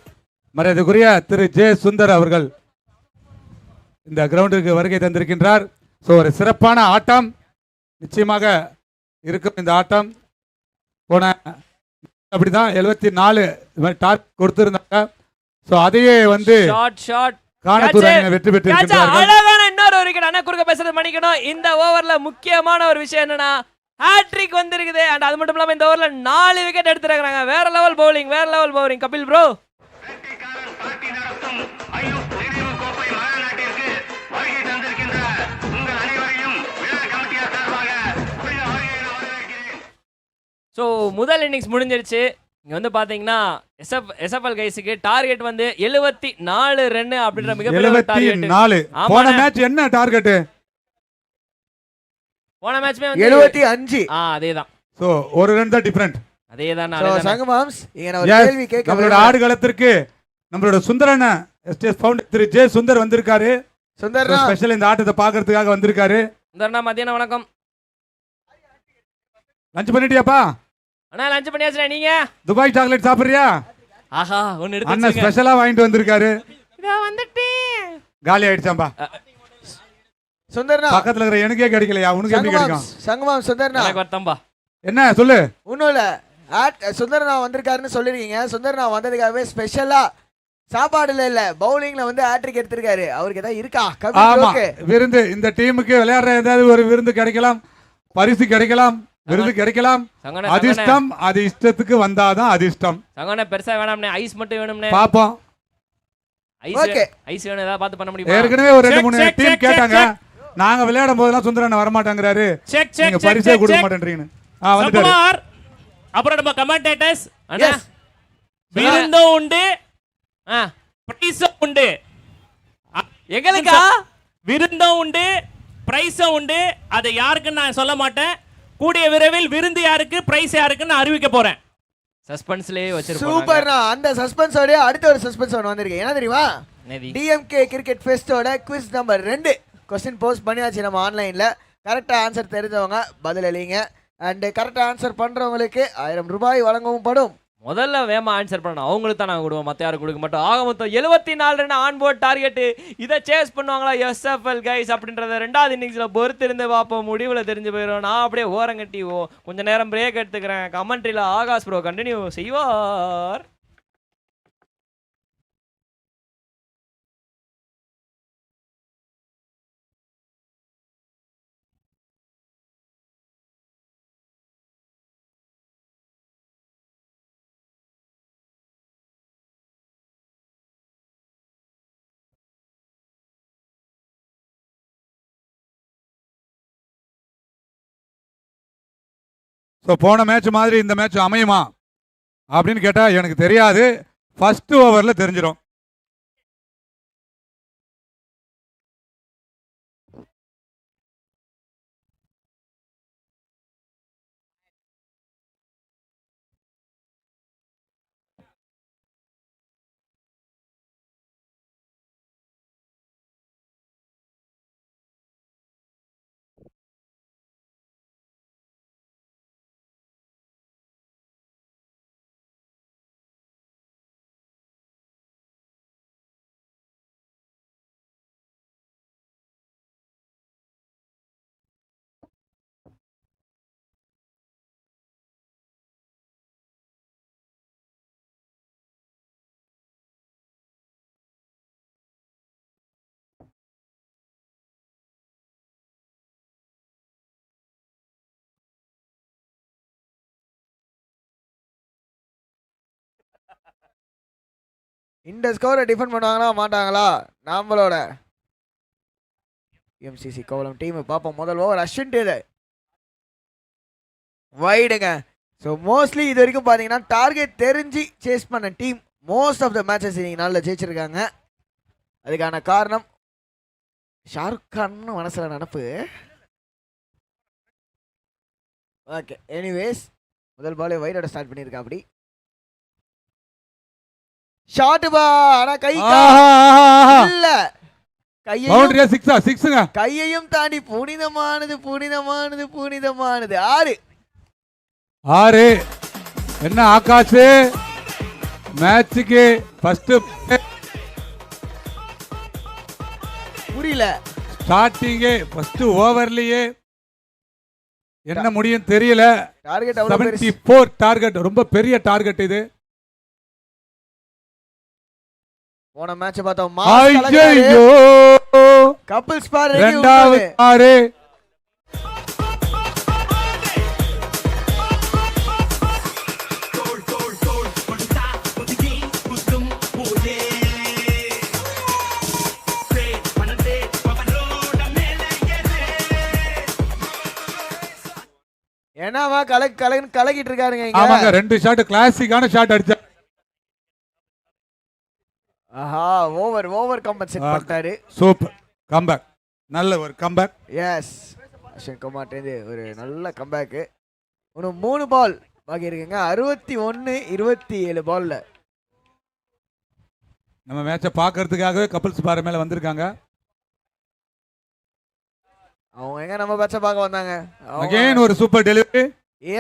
மரியாதைக்குரிய திரு ஜே சுந்தர் அவர்கள் இந்த கிரவுண்டுக்கு வருகை தந்திருக்கின்றார். ஸோ ஒரு சிறப்பான ஆட்டம் நிச்சயமாக இருக்கும். இந்த ஆட்டம் போன அப்படிதான் 74 டார்கெட் கொடுத்திருந்தாங்க. ஸோ அதையே வந்து காணத்தூர் வெற்றி பெற்று அழகான இன்னொரு ஒரு விக்கெட். அண்ணா குறுக்க பேசுறது மன்னிக்கணும். இந்த ஓவர்ல முக்கியமான ஒரு விஷயம் என்னன்னா ஹேட்ரிக் வந்திருக்குது. அண்ட் அது மட்டும் இல்லாம இந்த ஓவர்ல 4 விக்கெட் எடுத்துறாங்க. வேற level bowling Kapil bro. So முதல் இன்னிங்ஸ் முடிஞ்சிருச்சு. இங்க வந்து பாத்தீங்கன்னா எஸ்எஃப்எல் கைஸுக்கு டார்கெட் வந்து 74 ரன் அப்படின்ற மிகப்பெரிய டார்கெட். 74. போன மேட்ச் என்ன டார்கெட்? போன மேட்ச்மே வந்து 75. அதேதான். சோ ஒரு ரன் தான் டிஃபரண்ட். அதேதான். சோ சங்கமாம்ஸ் இங்க நான் ஒரு கேள்வி கேட்க நம்மளோட ஆடுகளத்திற்கு நம்மளோட சுந்தரண்ண எஸ்டிஎஸ் ஃபவுண்டர் திரு ஜே சுந்தர் வந்திருக்காரு. சுந்தர்னா ஸ்பெஷல் இந்த ஆட்டத்தை பார்க்கிறதுக்காக வந்திருக்காரு. சுந்தர்னா மத்தியானம் வணக்கம். லஞ்ச் பண்ணிட்டியாப்பா? அண்ணா லஞ்ச் பண்ணியாச்சுடா. நீங்க துபாய் சாக்லேட் சாப்பிடுறியா? ஆஹா ஒன்னு எடுத்து அண்ணா ஸ்பெஷலா வாங்கிட்டு வந்திருக்காரு. இதோ வந்துட்டேன். காலி ஆயிடுச்சாம்பா. சுந்தர்னா பக்கத்துல இருக்கிற எனக்கே கிடைக்கலையா? உனக்கு எப்படி கிடைக்கும்? சங்கமாம் சுந்தர்னா எனக்கு வரத்தம்பா. என்ன சொல்லு? ஒண்ணுல சுந்தர்னா வந்திருக்காருன்னு சொல்லிருக்கீங்க. சுந்தர்னா வந்ததுக்காகவே ஸ்பெஷலா சாப்பாடுல இல்ல பவுலிங்ல வந்து ஹேட்ரிக் எடுத்திருக்காரு. அவருக்கு ஏதாவது இருக்கா? ஆமா விருந்து. இந்த டீமுக்கு விளையாடுற ஏதாவது ஒரு விருந்து கிடைக்கலாம், பரிசு கிடைக்கலாம், விருது கிடைக்கலாம். அதிர்ஷ்டம் அது இஷ்டத்துக்கு வந்தாதான் அதிர்ஷ்டம். சங்கன பெருசா வேணாம்னே, ஐஸ் மட்டும் வேணும்னே. பாப்போம். ஐஸ் வேணும் ஏதாவது பார்த்து பண்ண முடியுமா? ஏற்கனவே ஒரு 2-3 டீம் கேட்டாங்க. நாங்க விளையாடும் போதெல்லாம் சுந்தரன் வர மாட்டாங்கறாரு. நீங்க பரிசே கொடுக்க மாட்டேன்றீங்க. வந்துட்டாரு. அப்புறம் நம்ம கமெண்டேட்டர்ஸ் அண்ணா விருந்தும் உண்டு பிரைஸும் உண்டு. எங்களுக்கா விருந்தும் உண்டு பிரைஸும் உண்டு. அதை யாருக்குன்னு நான் சொல்ல மாட்டேன். கூடிய விரைவில் விருந்து யாருக்கு பிரைஸ் யாருக்குன்னு அறிவிக்க போறேன். சஸ்பென்ஸ்லயே வச்சிருக்கோம். சூப்பர்னா. அந்த சஸ்பென்ஸோட அடுத்த ஒரு சஸ்பென்ஸ் ஒன்று வந்திருக்கு. என்ன தெரியுமா? டிஎம்கே கிரிக்கெட் ஃபெஸ்டோட குவிஸ் நம்பர் 2 கொஸ்டின் போஸ்ட் பண்ணியாச்சு நம்ம ஆன்லைன்ல. கரெக்டா ஆன்சர் தெரிஞ்சவங்க பதில் அளிங்க. அண்ட் கரெக்டா ஆன்சர் பண்றவங்களுக்கு 1000 ரூபாய் வழங்கவும் படும். முதல்ல வேமா ஆன்சர் பண்ணணும். அவங்களுக்கு தான் நாங்கள் கொடுவோம், மற்ற யாரும் கொடுக்க மாட்டோம். ஆக மொத்தம் 74 ரன் ஆன் போர்ட் டார்கெட். இதை சேஸ் பண்ணுவாங்களா எஸ்எஃப்எல் கைஸ் அப்படின்றத 2வது இன்னிங்ஸில் பொறுத்து இருந்து பார்ப்போம். முடிவில் தெரிஞ்சு போயிடும். நான் அப்படியே ஓரங்கட்டி கொஞ்சம் நேரம் பிரேக் எடுத்துக்கிறேன். கமெண்ட்ரியில் ஆகாஷ் ப்ரோ கண்டினியூ செய்வார். ஸோ போன மேட்ச் மாதிரி இந்த மேட்ச் அமையுமா அப்படின்னு கேட்டால் எனக்கு தெரியாது. ஃபர்ஸ்ட் ஓவரில் தெரிஞ்சிடும். இந்த ஸ்கோரை டிஃபெண்ட் பண்ணுவாங்களா மாட்டாங்களா நம்மளோட எம்சிசி கோவலம் டீம் பார்ப்போம். முதல் ஓவர் அஸ்வின் இது வைடுங்க. ஸோ மோஸ்ட்லி இது வரைக்கும் பார்த்தீங்கன்னா டார்கெட் தெரிஞ்சு சேஸ் பண்ண team most of the matches இன்னைக்கு நாளில் ஜெயிச்சிருக்காங்க. அதுக்கான காரணம் ஷாருக் கான் மனசில் நினப்பு. ஓகே எனிவேஸ் முதல் பாலே வைடோட ஸ்டார்ட் பண்ணியிருக்கா. அப்படி ஷாட் பா ஆனா கை இல்ல கையையும் தாண்டி புனிதமானது புனிதமானது புனிதமானது 6 என்ன ஆகாஷ் மேட்சுக்கு ஃபர்ஸ்ட் புரியல ஸ்டார்டிங்கே ஃபர்ஸ்ட் ஓவர்லயே என்ன முடியும் தெரியல. டார்கெட் 74 டார்கெட் ரொம்ப பெரிய டார்கெட் இது. போன மேட்ச் பார்த்தோம் ஐயோ கப்பிள்ஸ் பார் இரண்டாவது 6 என்னவா கலக்கிட்டு இருக்காருங்க இங்க. ஆமாங்க 2 ஷாட் கிளாசிக்கான ஷாட் அடிச்சா. ஆஹா ஓவர் காம்பன்சேட் பண்ணிட்டாரு. சூப்பர் கம்பேக் நல்ல ஒரு கம்பேக். எஸ் அஸ்வின் குமார் ஒரு நல்ல கம்பேக். இன்னும் 3 பால் பாக்கி இருக்குங்க. 61-27 பால்ல நம்ம மேட்சை பார்க்கறதுக்காகவே கபில்ஸ் பாறை மேல வந்திருக்காங்க. அவங்க எங்க நம்ம மேட்சை பார்க்க வந்தாங்க. அகைன் ஒரு super delivery.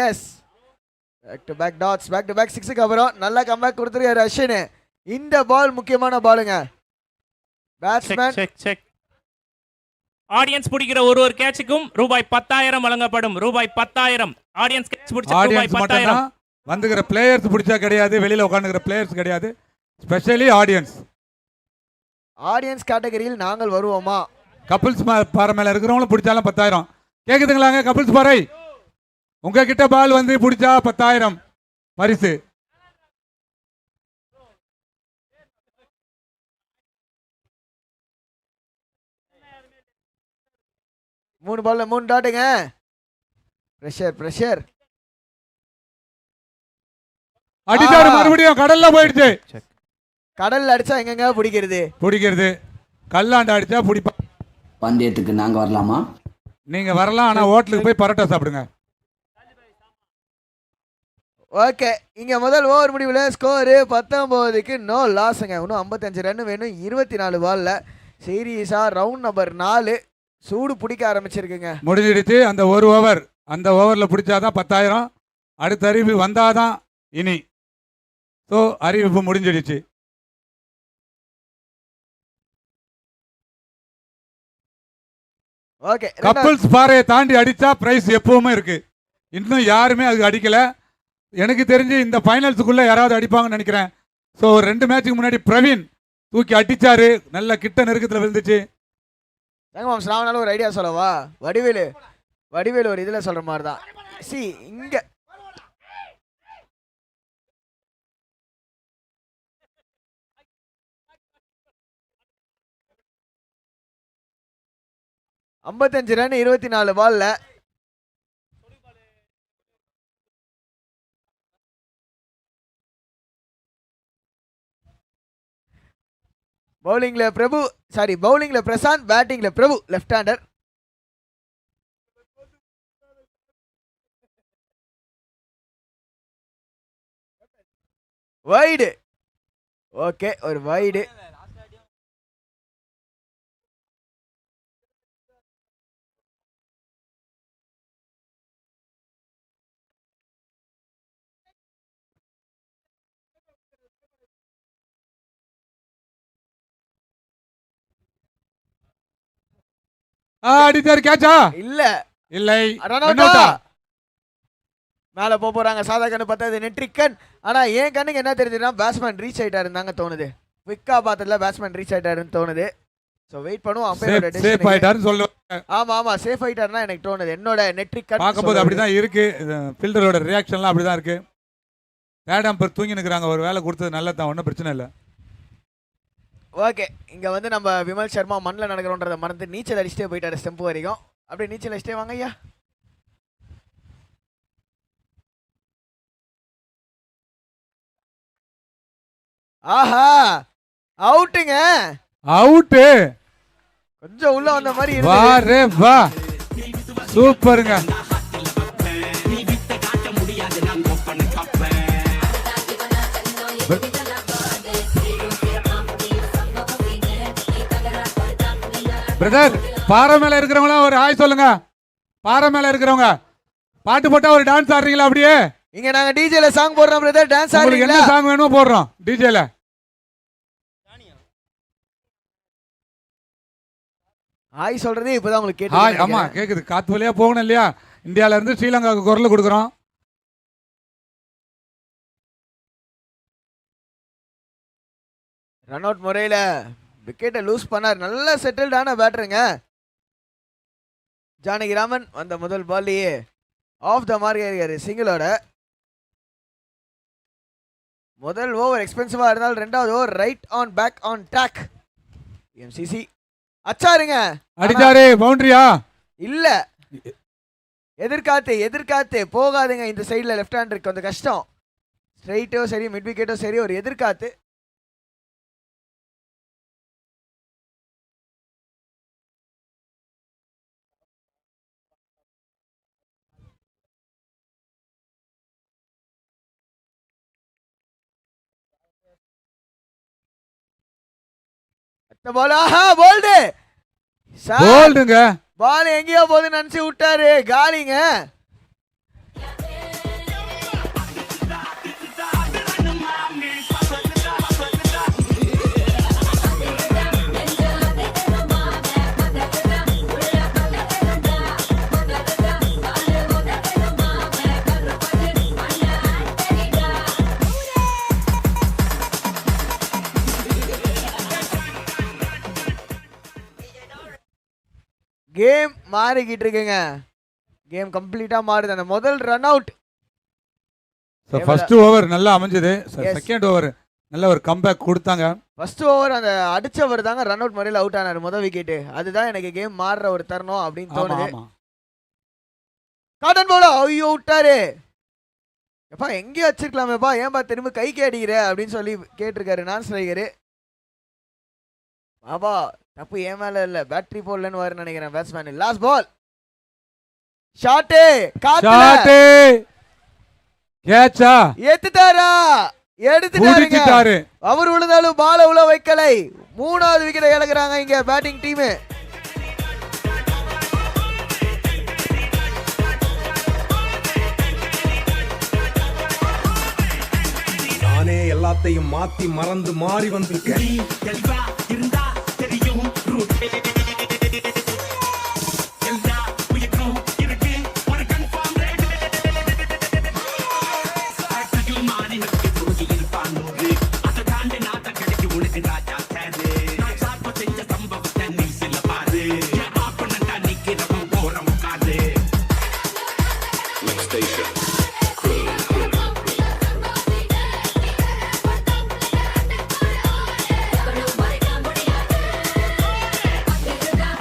Yes back to back dots back to back 6க்கு அப்புறம் நல்ல கம்பேக் கொடுத்திருக்காரு அஸ்வின். இந்த பால் முக்கியமான பாலுங்க. பேட்ஸ்மேன் செக் ஆடியன்ஸ் பிடிக்கிற ஒரு கேட்சுக்கும் ரூபாய் 10,000 வழங்கப்படும். ரூபாய் 10,000 ஆடியன்ஸ் கேட்ச் பிடிச்சா ரூபாய் 10,000. வந்துகிற பிளேயர்ஸ் பிடிச்சா கிடையாது, வெளியில உட்கார்ந்துகிற பிளேயர்ஸ் கிடையாது, ஸ்பெஷலி ஆடியன்ஸ் கேட்டகரியில் நாங்கள் வருவோமா? கபில்ஸ் பாறை மேல இருக்கிறவங்களும் பிடிச்சாலும் 10,000. கேக்குதுங்களாங்க கபில்ஸ் பாறை? உங்ககிட்ட பால் வந்து பிடிச்சா 10,000 பரிசு. மூணு பால்ல 3 டாட்டுங்க. பிரஷர் அடிச்சாரு மறுபடியும் கடல்ல போயிடுச்சு. கடல்ல அடிச்சா எங்கங்க பிடிக்கிறது? கல்லாண்ட அடிச்சா பிடிப்பா. பந்தயத்துக்கு நாங்க வரலாமா? நீங்க வரலாம், ஆனா ஹோட்டலுக்கு போய் பரோட்டா சாப்பிடுங்க. ஓகே இங்க முதல் ஓவர் முடிவுல ஸ்கோர் 19க்கு நோ லாஸ்ங்க. இன்னும் 55 ரன் வேணும் 24 பால்ல. சீரியஸா ரவுண்ட் நம்பர் 4 சூடு பிடிக்க ஆரம்பிச்சிருக்குங்க. முடிஞ்சிடுச்சு அந்த ஒரு ஓவர். அந்த ஓவரில் பிடிச்சாதான் 10,000. அடுத்த அறிவிப்பு வந்தாதான் இனி. ஸோ அறிவிப்பு முடிஞ்சிடுச்சு. ஓகே கப்பிள்ஸ் பாறையை தாண்டி அடிச்சா பிரைஸ் எப்பவுமே இருக்கு. இன்னும் யாருமே அதுக்கு அடிக்கல. எனக்கு தெரிஞ்சு இந்த ஃபைனல்ஸுக்குள்ள யாராவது அடிப்பாங்கன்னு நினைக்கிறேன். ஸோ 2 மேட்சுக்கு முன்னாடி பிரவீன் தூக்கி அடிச்சாரு, நல்ல கிட்ட நெருக்கத்தில் விழுந்துச்சு. ஸ்ராவனால ஒரு ஐடியா சொல்லவா? வடிவேலு ஒரு இதுல சொல்ற மாதிரி தான். சி இங்க $55 ரன் 24 பால்ல. பவுலிங்ல பிரசாந்த், பேட்டிங்ல பிரபு லெஃப்ட் ஹேண்டர். வைடு. ஓகே ஒரு வைடு. அடிச்சாரு கேட்சா? இல்லை மேல போறாங்க. சாதா கண்ணு பார்த்தது நெட்ரிக்கன். ஆனா என் கண்ணுக்கு என்ன தெரியுதுன்னா பேட்ஸ்மேன் ரீச் ஆயிட்டாருன்னு தோணுது. குவிக்கா பார்த்ததுல பேட்ஸ்மேன் ரீச் ஆயிட்டாருன்னு தோணுது. சோ வெயிட் பண்ணுவோம். அம்பையரோட சேஃப் ஆயிட்டாருன்னு சொல்லுவாங்க. ஆமா சேஃப் ஆயிட்டாருன்னா எனக்கு தோணுது. என்னோட நெட்ரிக்கன் பார்க்கும்போது அப்படிதான் இருக்கு. ஃபீல்டரோட ரியாக்ஷன்லாம் அப்படிதான் இருக்கு. தேர்ட் அம்பர் தூங்கி நிற்கிறாங்க. ஒரு வேலை கொடுத்தது நல்லதான், ஒன்றும் பிரச்சனை இல்லை. ஓகே இங்க வந்து நம்ம விமல் சர்மா மண்ணில் நடக்கிறோன்றதை மறந்து நீச்சல் அடிச்சுட்டே போயிட்டாரு ஸ்டெம்ப் வரைக்கும். அப்படியே நீச்சல் அடிச்சுட்டே வாங்க ஐயா. ஆஹா அவுட்டுங்க. அவுட்டு. கொஞ்சம் உள்ள வந்த மாதிரி வா இருக்கு. ரே வா, சூப்பருங்க. பிரதர், பாறை மேல இருக்கிறவங்களா ஒரு ஹாய் சொல்லுங்க. பாறை மேல இருக்கிறவங்க பாட்டு போட்டா ஒரு டான்ஸ் ஆடுறீங்களா? அப்படியே இங்க நாங்க டிஜேல சாங் போடுறோம் பிரதர். டான்ஸ் உங்களுக்கு ஆடுறீங்களா? என்ன சாங் வேணுமோ போடுறோம் டிஜேல. ஹாய் சொல்றதே இப்பதான் உங்களுக்கு ஹாய். கேட்டு. ஆமா கேக்குது. காத்து வழியா போகணும் இல்லையா? இந்தியால இருந்து ஸ்ரீலங்காவுக்கு குரல் கொடுக்குறோம். ரன் அவுட் முறையில விக்கெட்டை லூஸ் பண்ணார். நல்ல செட்டில்டான பேட்டருங்க ஜானகிராமன். வந்த முதல் பால்லையே ஆஃப் த மார்க் ஏறியாரு சிங்கிளோட. முதல் ஓவர் எக்ஸ்பென்சிவா இருந்தால் ரெண்டாவது over right on back on track. MCC அச்சாருங்க. அடிச்சாரு. பவுண்டரியா? இல்ல, எதிர்காத்து போகாதுங்க. இந்த சைடில் லெஃப்ட் ஹேண்டருக்கு கொஞ்சம் கஷ்டம். ஸ்ட்ரைட்டோ சரி மிட் விக்கெட்டோ சரி ஒரு எதிர்காத்து. போல்டுங்க. பால் எங்கேயோ போது நினைச்சு விட்டாரு. காலிங்க. கேம் மாறிக்கிட்டு இருக்குங்க. கேம் கம்ப்ளீட்டா மாறுது. அந்த முதல் ரன் அவுட். ஃபர்ஸ்ட் ஓவர் நல்லா அமைஞ்சது. செகண்ட் ஓவர் நல்ல ஒரு கம்பேக் கொடுத்தாங்க. ஃபர்ஸ்ட் ஓவர் அந்த அடிச்சவர் தாங்க ரன் அவுட் முறையில் அவுட் ஆனார் முதல் விக்கெட். அதுதான் எனக்கு கேம் மாறுற ஒரு தருணம் அப்படின்னு தோணுது. காட்டன் போல ஐயோ விட்டாரு. எப்பா எங்கேயும் வச்சிருக்கலாமேப்பா, ஏன்பா திரும்ப கைக்கு அடிக்கிற அப்படின்னு சொல்லி கேட்டிருக்காரு நான் ஸ்ட்ரைக்கரு. பாபா தப்பு ஏன் மேல இல்ல, பேட்டரி போடலன்னு வர நினைக்கிறேன் பேட்ஸ்மேன். Last ball shot. காத்து கேட்சா ஏத்துட்டாரா? எடுத்துட்டாரு. அவர் விழுந்தாலும் பால உள்ள வைக்கலை. மூணாவது விக்கெட்டை இழக்கிறாங்க இங்க பேட்டிங் டீம். நானே எல்லாத்தையும் மாத்தி மறந்து மாறி வந்திருக்கேன்.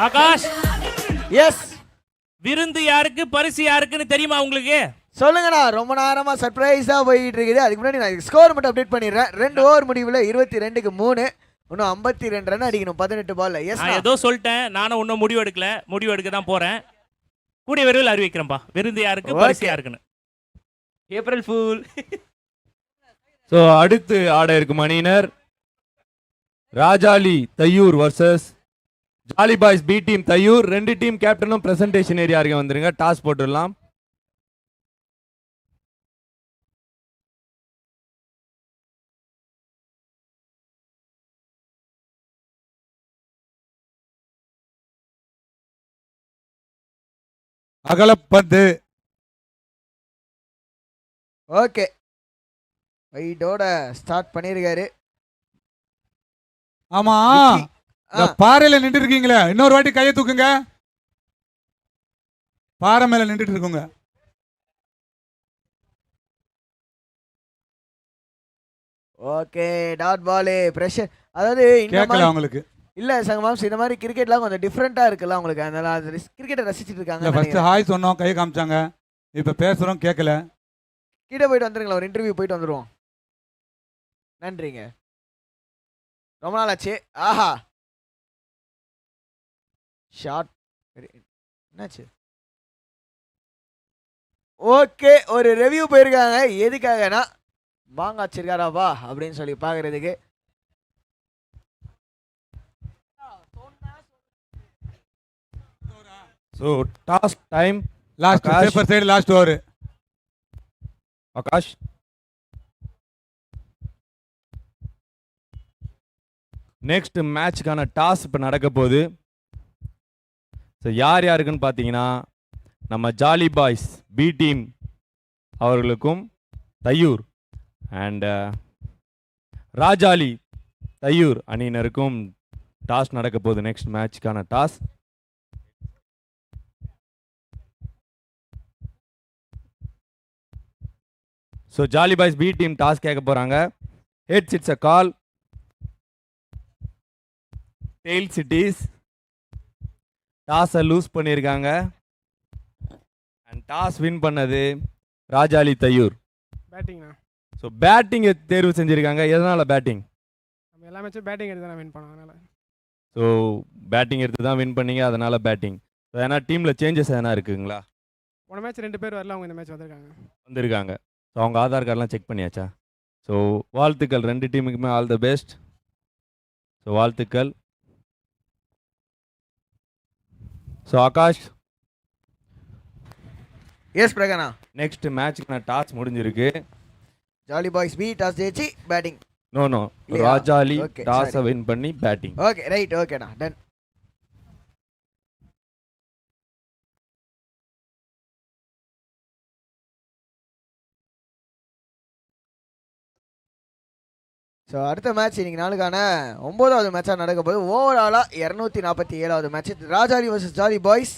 ஆகாஷ், எஸ், விருந்து யாருக்கு பரிசு யாருக்குன்னு தெரியுமா உங்களுக்கு? சொல்லுங்கண்ணா. ரொம்ப நேரமா சர்ப்ரைஸா போயிட்டு இருக்குது. அதுக்கு முன்னாடி நான் ஸ்கோர் மட்டும் அப்டேட் பண்ணிடுறேன். 2 ஓவர் முடிவில் 22க்கு 3. இன்னும் 52 ரன் அடிக்கணும் 18 பால்ல. எஸ், நான் ஏதோ சொல்லிட்டேன். நானும் இன்னும் முடிவு எடுக்கல. முடிவு எடுக்க தான் போறேன். கூடிய விரைவில் அறிவிக்கிறேன்ப்பா விருந்து யாருக்கு பரிசு யாருக்குன்னு. April fool. ஸோ அடுத்து ஆட இருக்கும் அணியினர் Rajali Thaiyur versus jolly boys B team Thaiyur. 2 team கேப்டனும் பிரசன்டேஷன் ஏரியா இருக்க வந்துருங்க. டாஸ் போட்டுடலாம். அகலப்பந்து. ஓகே, வைடோட ஸ்டார்ட் பண்ணிருக்காரு. ஆமா, பாறையில நின்று இருக்கீங்களே, இன்னொரு வாட்டி கையை தூக்குங்க. பாறை மேல நின்றுட்டு இருக்குங்க. Okay, dot ball pressure. அதாவது இந்த கேட்கல மாதிரி அவங்களுக்கு. இல்ல சங்கமாம்ஸ் இந்த மாதிரி கிரிக்கெட்லாம் கொஞ்சம் டிஃப்ரெண்டா இருக்குல்ல உங்களுக்கு, அதனால கிரிக்கெட்டை ரசிச்சிட்டு இல்ல இருக்காங்க. ஃபர்ஸ்ட் ஹாய் சொன்னோம், கை காமிச்சாங்க. இப்ப பேசுறோம் கேட்கல. கீழே போயிட்டு வந்துருங்களா, ஒரு இன்டர்வியூ போயிட்டு வந்துருவோம். நன்றிங்க, ரொம்ப நாள் ஆச்சு. ஆஹா ஷார்ட் என்னாச்சு? ஓகே, ஒரு ரிவ்யூ போயிருக்காங்க. எதுக்காகனா வாங்க வச்சிருக்காரா வா அப்படின்னு சொல்லி பாக்குறதுக்கு. So toss time. Last Akash. Paper side last over. Akash. Next மேட்ச்க்கான டாஸ் இப்போ நடக்க போகுது. ஸோ யார் யாருக்குன்னு பார்த்தீங்கன்னா நம்ம ஜாலி பாய்ஸ் பி டீம் அவர்களுக்கும் தையூர் அண்ட் ராஜாலி தையூர் அணியினருக்கும் டாஸ் நடக்க போகுது. நெக்ஸ்ட் மேட்ச்க்கான toss. So jolly boys B team toss கேட்க போகிறாங்க. Heads it's a call, tails it is. டாஸை லூஸ் பண்ணியிருக்காங்க அண்ட் டாஸ் வின் பண்ணது ராஜாலி தையூர். பேட்டிங்ண்ணா. ஸோ பேட்டிங்கை தேர்வு செஞ்சுருக்காங்க. எதனால் பேட்டிங்? நம்ம எல்லா மேட்சும் பேட்டிங் எடுத்து தான் வின் பண்ணோம், அதனால். ஸோ பேட்டிங் எடுத்து தான் வின் பண்ணீங்க, அதனால் பேட்டிங். ஸோ ஏன்னா டீமில் சேஞ்சஸ் எதனா இருக்குங்களா? போன மேட்ச் 2 பேர் வரல, அவங்க இந்த மேட்ச் வந்திருக்காங்க. ஸோ அவங்க ஆதார் கார்டெலாம் செக் பண்ணியாச்சா? ஸோ வாழ்த்துக்கள் 2 டீமுக்குமே, ஆல் த பெஸ்ட். ஸோ வாழ்த்துக்கள். ஸோ ஆகாஷ், எஸ் பிரகனா, நெக்ஸ்ட் மேட்ச்க்கான டாஸ் முடிஞ்சிருக்கு. ஜாலி பாய்ஸ் பி டாஸ் ஜெயிச்சு பேட்டிங். நோ இல்லையா? ராஜாலி Okay, டாஸை sorry. வின் பண்ணி பேட்டிங். ஓகே ரைட், ஓகேண்ணா, டன். ஸோ அடுத்த மேட்ச் இன்னைக்கு நாளுக்கான 9வது மேட்சாக நடக்க போது. ஓவராலாக 247வது match Rajali versus jolly boys.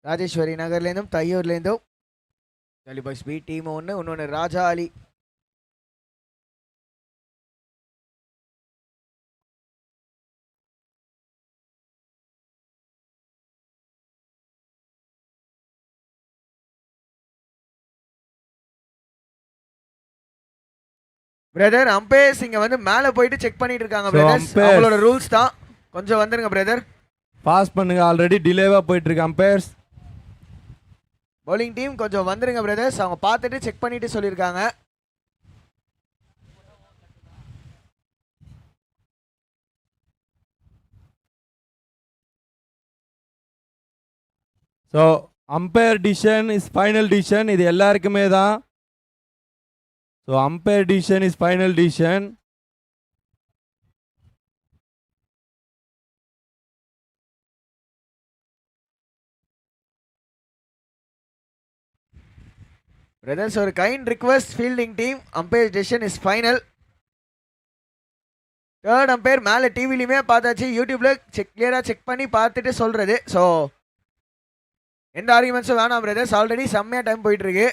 ராஜேஸ்வரி நகர்லேருந்தும் தையூர்லேருந்தும் ஜாலி பாய்ஸ் பி டீம் ஒன்று, இன்னொன்று ராஜாலி. பிரதர் அம்பையர்ஸ் இங்க வந்து மேல போயிட்டு செக் பண்ணிட்டு இருக்காங்க So, பிரதர்ஸ். umpires. அவங்களோட ரூல்ஸ் தான், கொஞ்சம் வந்துருங்க பிரதர். பாஸ் பண்ணுங்க, ஆல்ரெடி டிலேவாக போயிட்டு இருக்கு அம்பையர்ஸ். பவுலிங் டீம் கொஞ்சம் வந்துருங்க பிரதர்ஸ், அவங்க பார்த்துட்டு செக் பண்ணிட்டு சொல்லியிருக்காங்க. So umpire decision is final decision, இது எல்லாருக்குமே தான். So umpire decision is final decision. Brothers ஒரு kind request, fielding team umpire decision is final. Third umpire மேலே டிவிலையுமே பார்த்தாச்சு, யூடியூப்ல கிளியராக செக் பண்ணி பார்த்துட்டு சொல்றது. ஸோ எந்த ஆர்குமெண்ட்ஸும் வேணாம் பிரதர்ஸ், ஆல்ரெடி செம்மையாக டைம் போயிட்டு இருக்கு.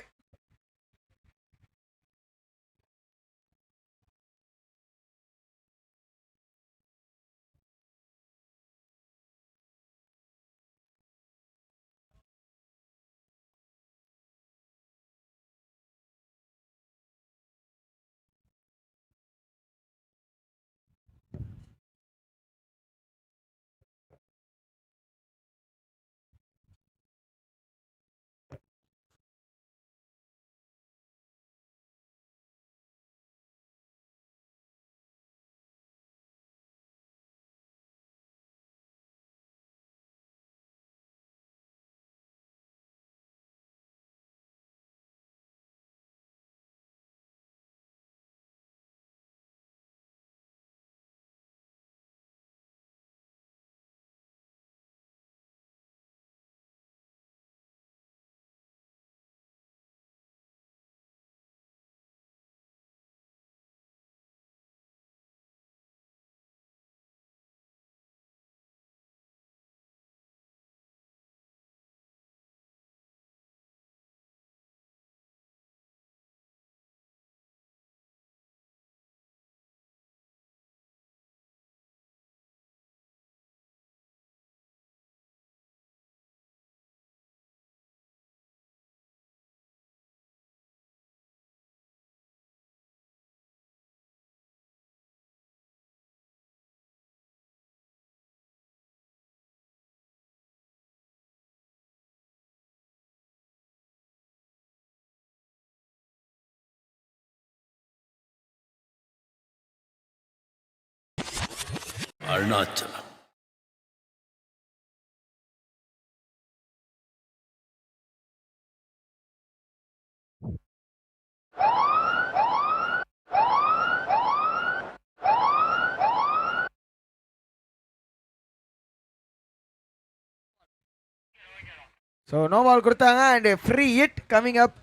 அருணாச்சலம். ஸோ நோ பால் கொடுத்தாங்க and free hit coming up.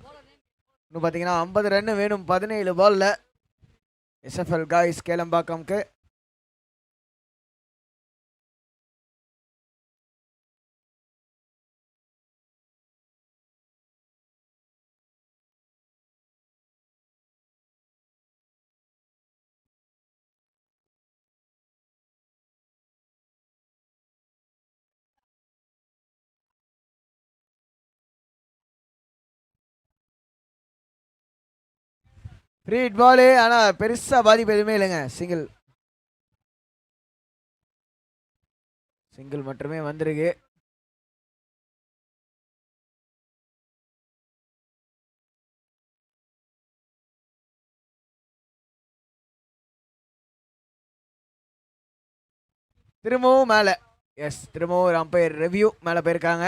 இன்னும் பார்த்தீங்கன்னா 50 ரன் வேணும் 17 பால்ல எஸ்எஃப்எல் காய்ஸ் கேளம்பாக்கம்க்கு. ஃப்ரீ ஹிட் பாலு, ஆனால் பெருசாக பாதிப்பு எதுவுமே இல்லைங்க. சிங்கிள் மட்டுமே வந்திருக்கு. திரும்பவும் மேலே, எஸ் திரும்பவும் ஒரு அம்பையர் ரிவ்யூ மேலே போயிருக்காங்க.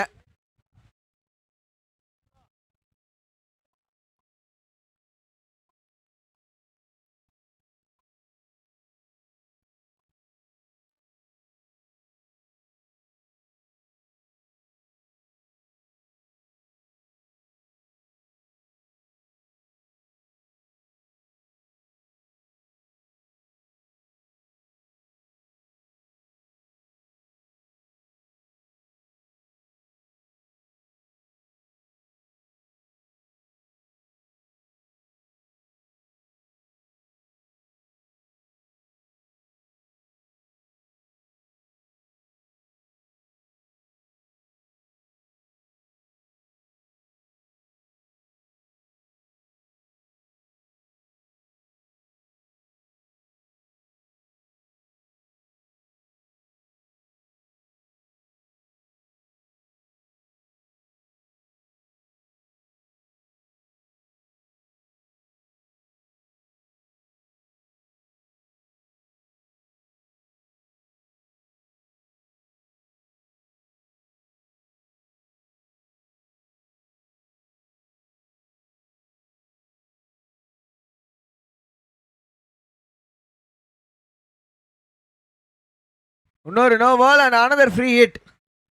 இன்னொரு no ball and another free hit.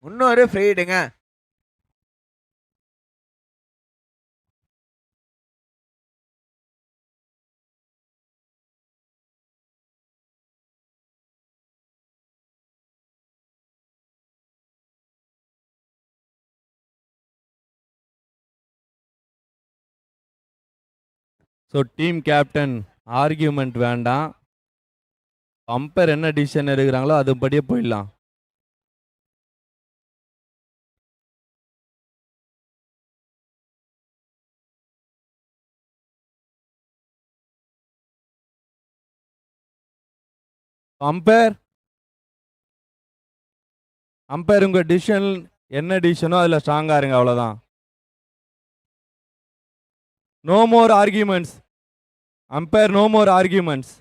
இன்னொரு ஃப்ரீ ஹிட்டுங்க. ஸோ டீம் கேப்டன் ஆர்கியூமெண்ட் வேண்டாம். அம்பையர் என்ன டிசிஷன் எடுக்கிறாங்களோ அதுபடியே போயிடலாம். அம்பையர் உங்கள் டிசிஷன் என்ன டிசிஷனோ அதில் ஸ்ட்ராங்காக இருங்க, அவ்வளோதான். No more arguments. Umpire no more arguments.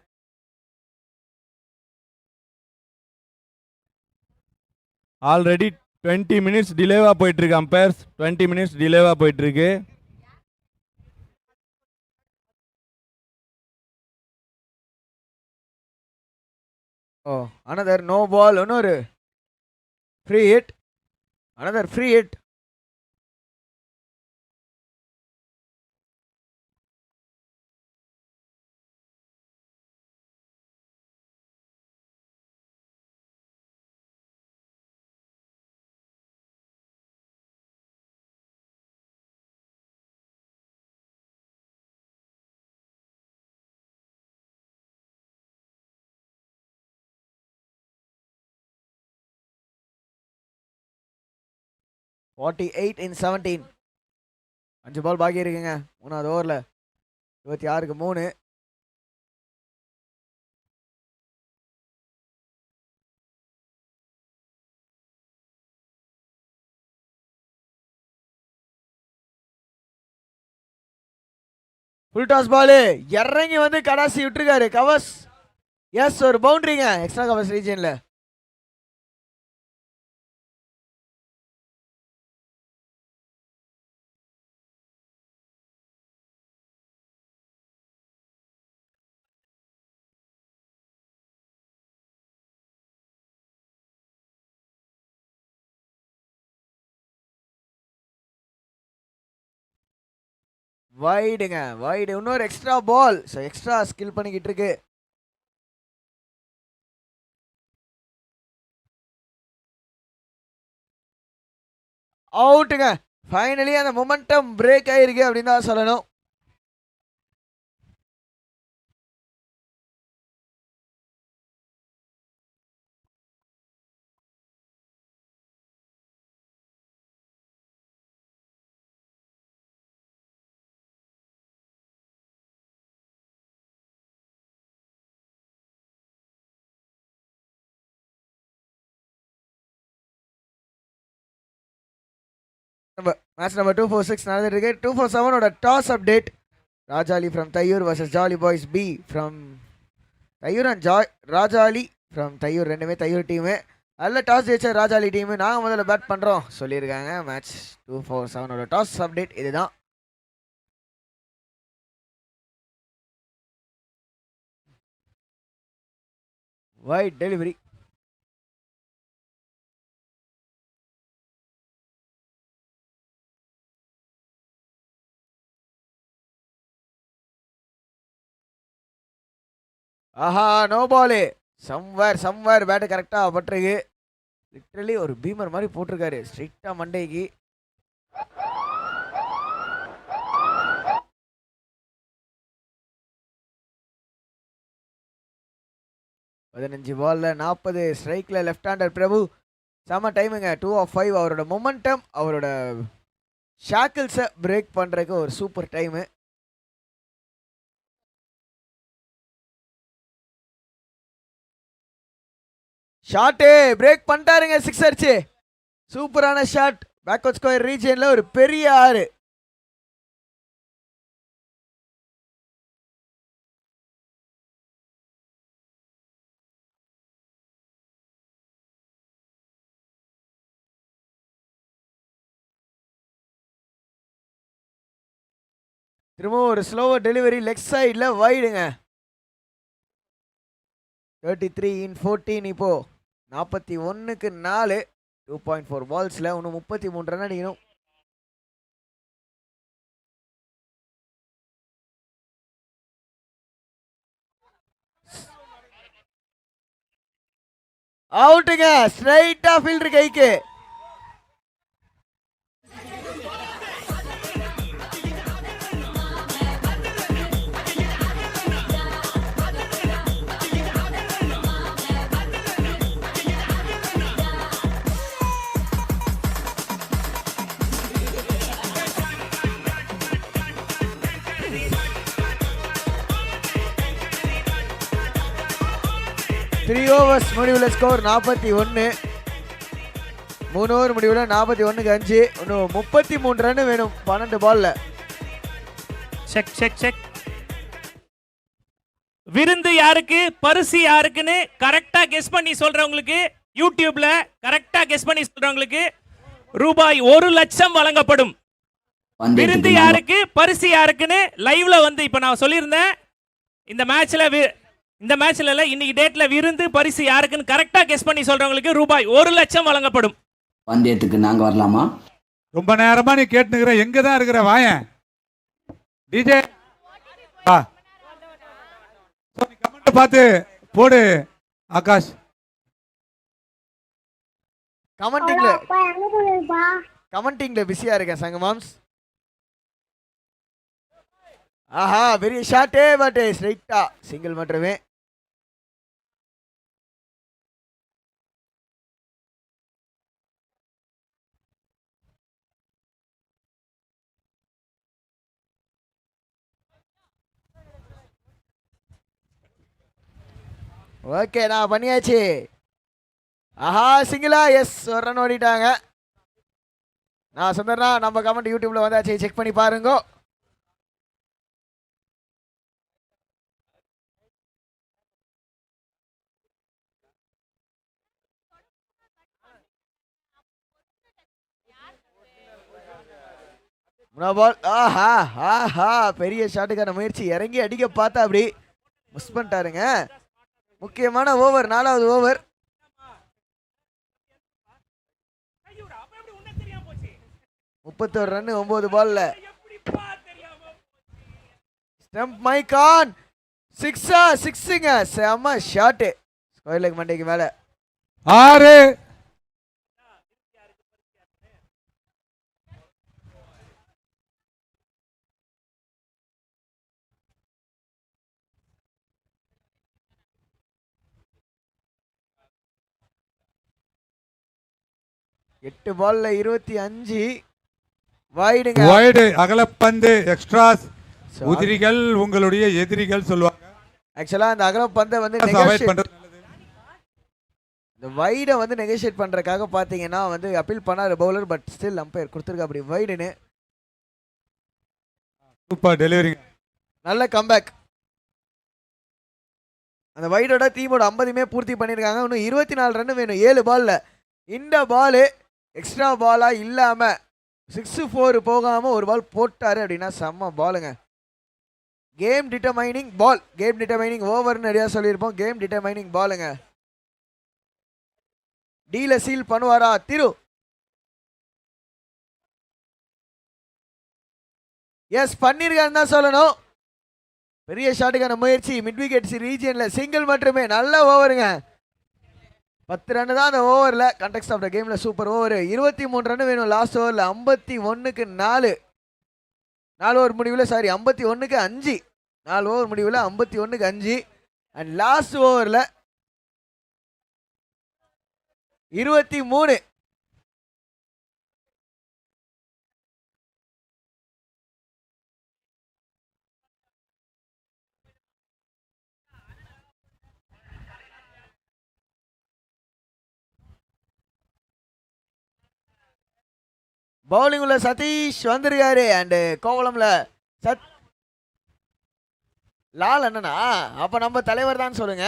Already 20 minutes டிலேவாக போயிட்டுருக்கு. அம்பையர்ஸ் 20 மினிட்ஸ் டிலேவாக போயிட்டுருக்கு. ஓ அனதர் நோ பால், இன்னொரு free hit, another free hit. (48 in 17). 5 பால் பாக்கி இருக்குங்க மூணாவது ஓவரில். 26க்கு 3. ஃபுல் டாஸ் பாலு இறங்கி வந்து கடாசி விட்டுருக்காரு கவஸ். எஸ் ஒரு பவுண்டரிங்க எக்ஸ்ட்ரா கவர்ஸ் ரீஜனில். வைடுங்க வைடு. இன்னொரு extra ball. So extra skill பண்ணிக்கிட்டு இருக்கு. அவுட்டுங்க. ஃபைனலி அந்த மொமெண்டம் பிரேக் ஆயிருக்கு அப்படின்னு தான் சொல்லணும். மேட்ச் நம்பர் 246 நடந்துட்டு இருக்கு. 247ஓட toss update. Rajali from Thaiyur versus jolly boys B from Thaiyur and Rajali from Thaiyur. ரெண்டுமே தையூர் டீமு. அதில் டாஸ் ஜெயிச்ச ராஜாலி டீமு நாங்கள் முதல்ல பேட் பண்ணுறோம் சொல்லியிருக்காங்க. மேட்ச் 247ஓட டாஸ் அப்டேட் இதுதான். Wide delivery. ஆஹா நோ பாலு. சம்வேர் பேட்டு கரெக்டாக பட்டிருக்கு. லிட்ரலி ஒரு பீமர் மாதிரி போட்டிருக்காரு ஸ்ட்ரைட்டாக மண்டைக்கு. பதினஞ்சு பால்ல 40 ஸ்ட்ரைக்கில் லெஃப்ட் ஹேண்டர் பிரபு. செம டைமுங்க. 2 of 5. அவரோட மொமெண்டம் அவரோட ஷாக்கிள்ஸை பிரேக் பண்ணுறதுக்கு ஒரு சூப்பர் டைமு. ஷாட்டு பிரேக் பண்ணிட்டாருங்க. 6 அடிச்சு சூப்பரான ஷாட். பேக்வர்ட் ஸ்கொயர் ரீஜியன்ல ஒரு பெரிய 6. திரும்ப ஒரு ஸ்லோவர் டெலிவரி லெக் சைடில் வைடுங்க. 33 in 14. இப்போ 41க்கு 4. 2.4 பால்ஸில் இன்னும் 33 ரன் அடிக்கணும். அவுட்டுங்க. ஸ்ட்ரைட்டா ஃபீல்டர் கைக்கு. த்ரீ ஓவர்ஸ் முடிவில் ஸ்கோர் 41. 3 ஓவர் முடிவில் 41க்கு 5. இன்னும் 33 ரன் வேணும் 12 பால்ல. செக். விருந்து யாருக்கு பரிசு யாருக்குன்னு கரெக்டா கெஸ் பண்ணி சொல்றவங்களுக்கு யூடியூப்ல கரெக்டா கெஸ் பண்ணி சொல்றவங்களுக்கு ரூபாய் 1 லட்சம் வழங்கப்படும். விருந்து யாருக்கு பரிசு யாருக்குன்னு லைவ்ல வந்து இப்ப நான் சொல்லியிருந்தேன். இந்த மேட்ச்ல இல்ல இன்னைக்கு டேட்ல விருந்து பரிசு யாருக்குன்னு கரெக்டா கெஸ் பண்ணி சொல்றவங்களுக்கு ரூபாய் 1 லட்சம் வழங்கப்படும். பந்தயத்துக்கு நாங்க வரலாமா? ரொம்ப நேரமா நீ கேட்டுக்கிற எங்க தான் இருக்கிற வாயன் டிஜே கமெண்ட் பார்த்து போடு ஆகாஷ். கமெண்டிங்ல பிஸியா இருக்கேன் சங்கமாம்ஸ். ஆஹா பெரிய ஷாட்டே பட் ஸ்ட்ரைட்டா சிங்கிள் மட்டுமே. ஓகே நான் பண்ணியாச்சு. ஆஹா சிங்கிளா. எஸ் ஒரு ரன் ஓடிட்டாங்க. நான் சொன்னேன்னா நம்ம கமெண்ட் யூடியூப்ல வந்தாச்சு செக் பண்ணி பாருங்க. பால். ஆஹா ஆஹா பெரிய ஷாட்டுக்கான முயற்சி. இறங்கி அடிக்க பார்த்தா அப்படி மிஸ் பண்ணிட்டாருங்க. முக்கியமான ஓவர் 4வது ஓவர். 31 ரன் 9 பால்ல. ஸ்டம்ப் மைக்கான் சிக்ஸுங்க செம்ம ஷாட்டு ஸ்கொயர் லெக் மண்டைக்கு மேல 6 8 பால்ல 25 வைடுங்க வைடு அகலப்பந்து எக்ஸ்ட்ராஸ் உதிரிகள் உங்களுடைய எதிரிகள் சொல்லுவாங்க ஆக்சுவலா அந்த அகல பந்தை வந்து அவாய்ட் negotiate- பண்றது நல்லது. இந்த வைடை வந்து நெகோஷியேட் பண்றதுக்காக பாத்தீங்கன்னா வந்து அப்பீல் பண்ணாரு பவுலர் பட் ஸ்டில் அம்பையர் கொடுத்துருக்கா அப்படி வைடுன்னு சூப்பர் டெலிவரி நல்ல கம்பேக் அந்த வைடோட டீமோட 50மே பூர்த்தி பண்ணியிருக்காங்க இன்னும் 24 ரன் வேணும் 7 பால்ல இந்த பால் எக்ஸ்ட்ரா பாலா இல்லாம 6-4 போகாம ஒரு பால் போட்டாரு அப்படின்னா செம்ம பாலுங்க game determining ball game determining ஓவர்னு நிறையா சொல்லியிருப்போம் கேம் டிட்டர்மைனிங் பாலுங்க டீல சீல் பண்ணுவாரா திரு எஸ் பண்ணிருக்கான்னு தான் சொல்லணும் பெரிய ஷாட்டுக்கான முயற்சி மிட் விக்கெட்ஸ் ரீஜியன்ல சிங்கிள் மட்டுமே நல்ல ஓவருங்க 10 ரன் தான் அந்த ஓவரில் கண்டெக்ஸ்ட் ஆஃப் த கேமில் சூப்பர் ஓவர் 23 ரன் வேணும் லாஸ்ட் ஓவரில் 51க்கு 4 ஓவர் முடிவில் 51க்கு 5 4 ஓவர் முடிவில் 51க்கு 5 அண்ட் லாஸ்ட் ஓவரில் 23 பவுலிங் உள்ள சதீஷ் வந்திருக்காரு அண்ட் கோவளம்ல லால் அண்ணனா அப்ப நம்ம தலைவர் தான் சொல்லுங்க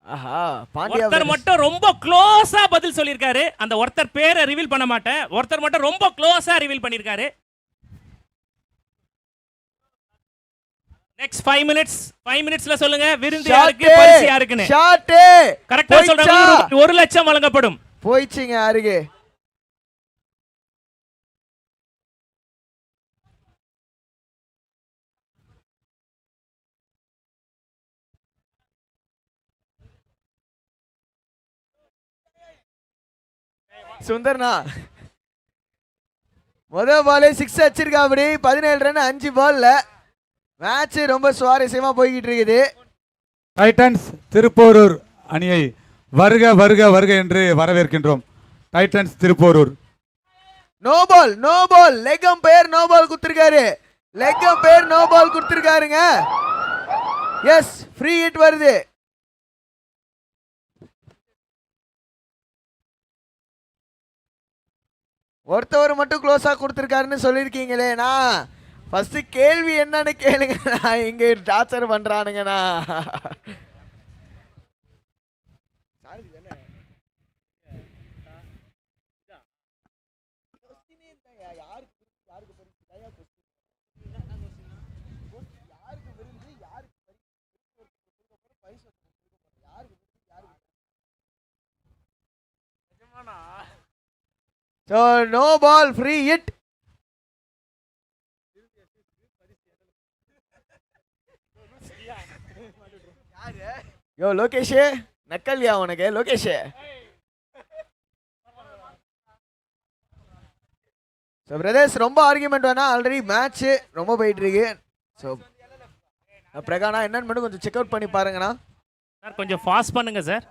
ஆஹா பாண்டியா ஒருத்தர் மட்டும் ரொம்ப க்ளோஸா பதில் சொல்லியிருக்காரு அந்த ஒருத்தர் பேரை ரிவீல் பண்ண மாட்டேன் ஒருத்தர் மட்டும் ரொம்ப க்ளோஸா ரிவீல் பண்ணியிருக்காரு நெக்ஸ்ட் 5 மினிட்ஸ்ல சொல்லுங்க விருந்து யாருக்கு பரிசு யாருக்குன்னு ஷாட் கரெக்ட்டா சொல்றவங்களுக்கு 1 லட்சம் வழங்கப்படும் போயிடுச்சுங்க அருகே சுந்தர்னா முதல் பாலே 6 அடிச்சிருக்கா அப்படி 17 ரன் 5 பால்ல மேட்ச் ரொம்ப சுவாரஸ்யமா போய்கிட்டு இருக்குது டைட்டன்ஸ் திருப்போரூர் அணியை வருக வருக வருக என்று வரவேற்கின்றோம் titans Thiruporur no ball leg umpire no ball கொடுத்திருக்காருங்க எஸ் ஃப்ரீ ஹிட் வருது ஒருத்தவர் மட்டும் க்ளோஸா கொடுத்திருக்காருன்னு சொல்லியிருக்கீங்களே நான் ஃபர்ஸ்ட் கேள்வி என்னன்னு கேளுங்க நான் இங்க டார்ச்சர் பண்றானுங்கண்ணா So no ball free hit. Yo Lokesh நக்கல்யா உனக்கு லோகேஷ் ஸோ பிரதர்ஸ் ரொம்ப ஆர்கியூமெண்ட் வேணா ஆல்ரெடி மேட்ச் ரொம்ப போயிட்டு இருக்கு ஸோ பிரகானா என்னன்னு மட்டும் கொஞ்சம் செக் அவுட் பண்ணி பாருங்கண்ணா சார் கொஞ்சம் ஃபாஸ்ட் பண்ணுங்க சார்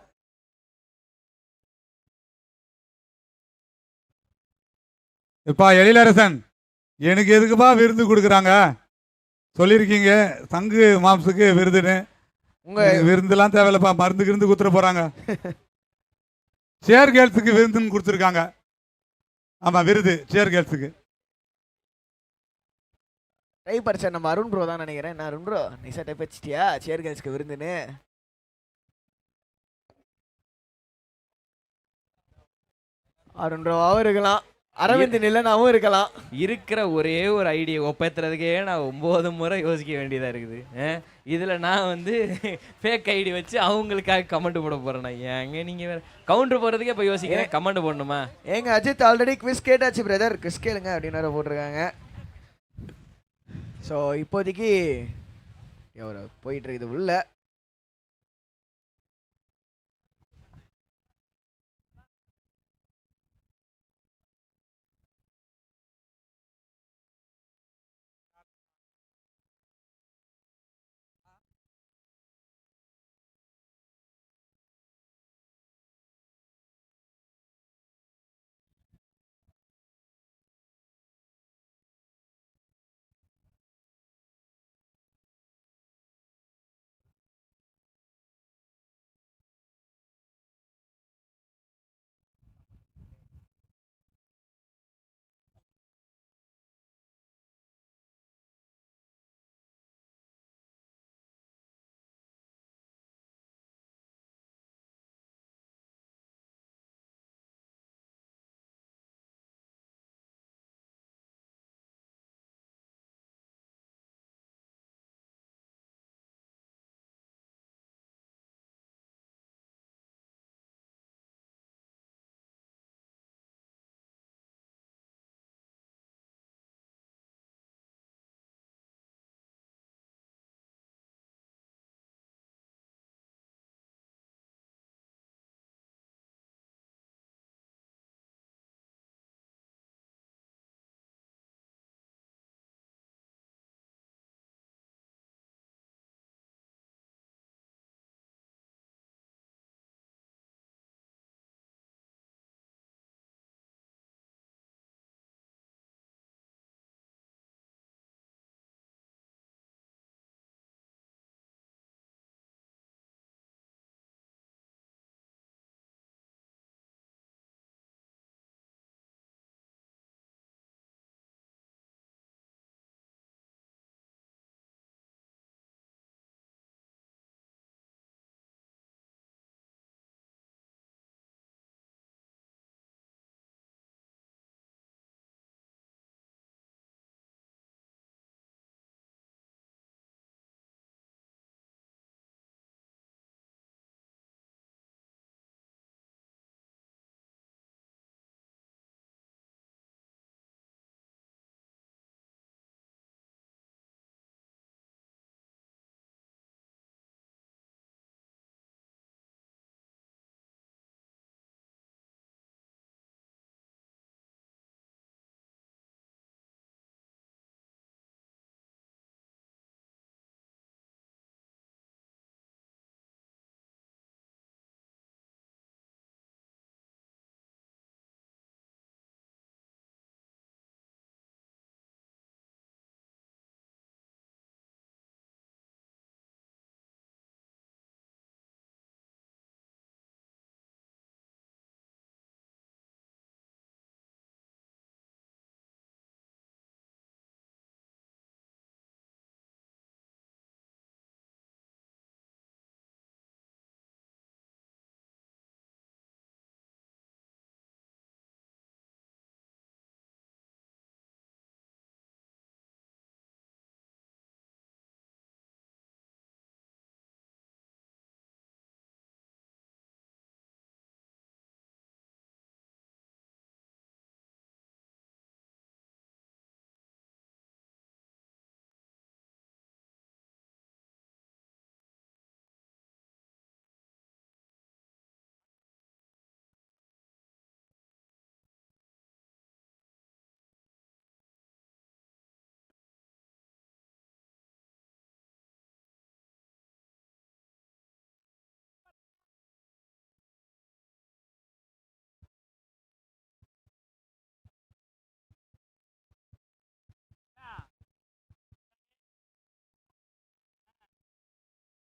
இப்பா எழிலரசன் எனக்கு எதுக்குப்பா விருது கொடுக்குறாங்க சொல்லியிருக்கீங்க சங்கு மாம்ஸுக்கு விருதுன்னு உங்க விருந்துலாம் தேவையில்லப்பா மருந்துக்கு இருந்து குத்துற போறாங்க சேர் கேர்ள்ஸுக்கு விருதுன்னு கொடுத்துருக்காங்க ஆமா விருது சேர் கேர்ள்ஸுக்கு டைப் அடிச்சா நம்ம அருண் ப்ரோ தான் நினைக்கிறேன் நான் அருண் ப்ரோ நிசா டைப் அடிச்சிட்டியா சேர் கேர்ள்ஸ்க்கு விருந்துன்னு அருண் ப்ரோவாகவும் இருக்கலாம் அரவிந்த் நிலனாவும் இருக்கலாம் இருக்கிற ஒரே ஒரு ஐடியா ஒப்பேத்துறதுக்கே நான் 9 முறை யோசிக்க வேண்டியதா இருக்குது இதுல நான் வந்து ஃபேக் ஐடி வச்சு அவங்களுக்காக கமெண்ட் போட போறேன் ஏங்க நீங்க வேற கவுண்டர் போறதுக்கே இப்போ யோசிக்கிறேன் கமெண்ட் போடணுமா ஏங்க அஜித் ஆல்ரெடி குவிஸ் கேட்டாச்சு பிரதர் குவிஸ் கேளுங்க அப்படின்னு வேற போட்டிருக்காங்க ஸோ இப்போதைக்கு போயிட்டு இருக்குது உள்ள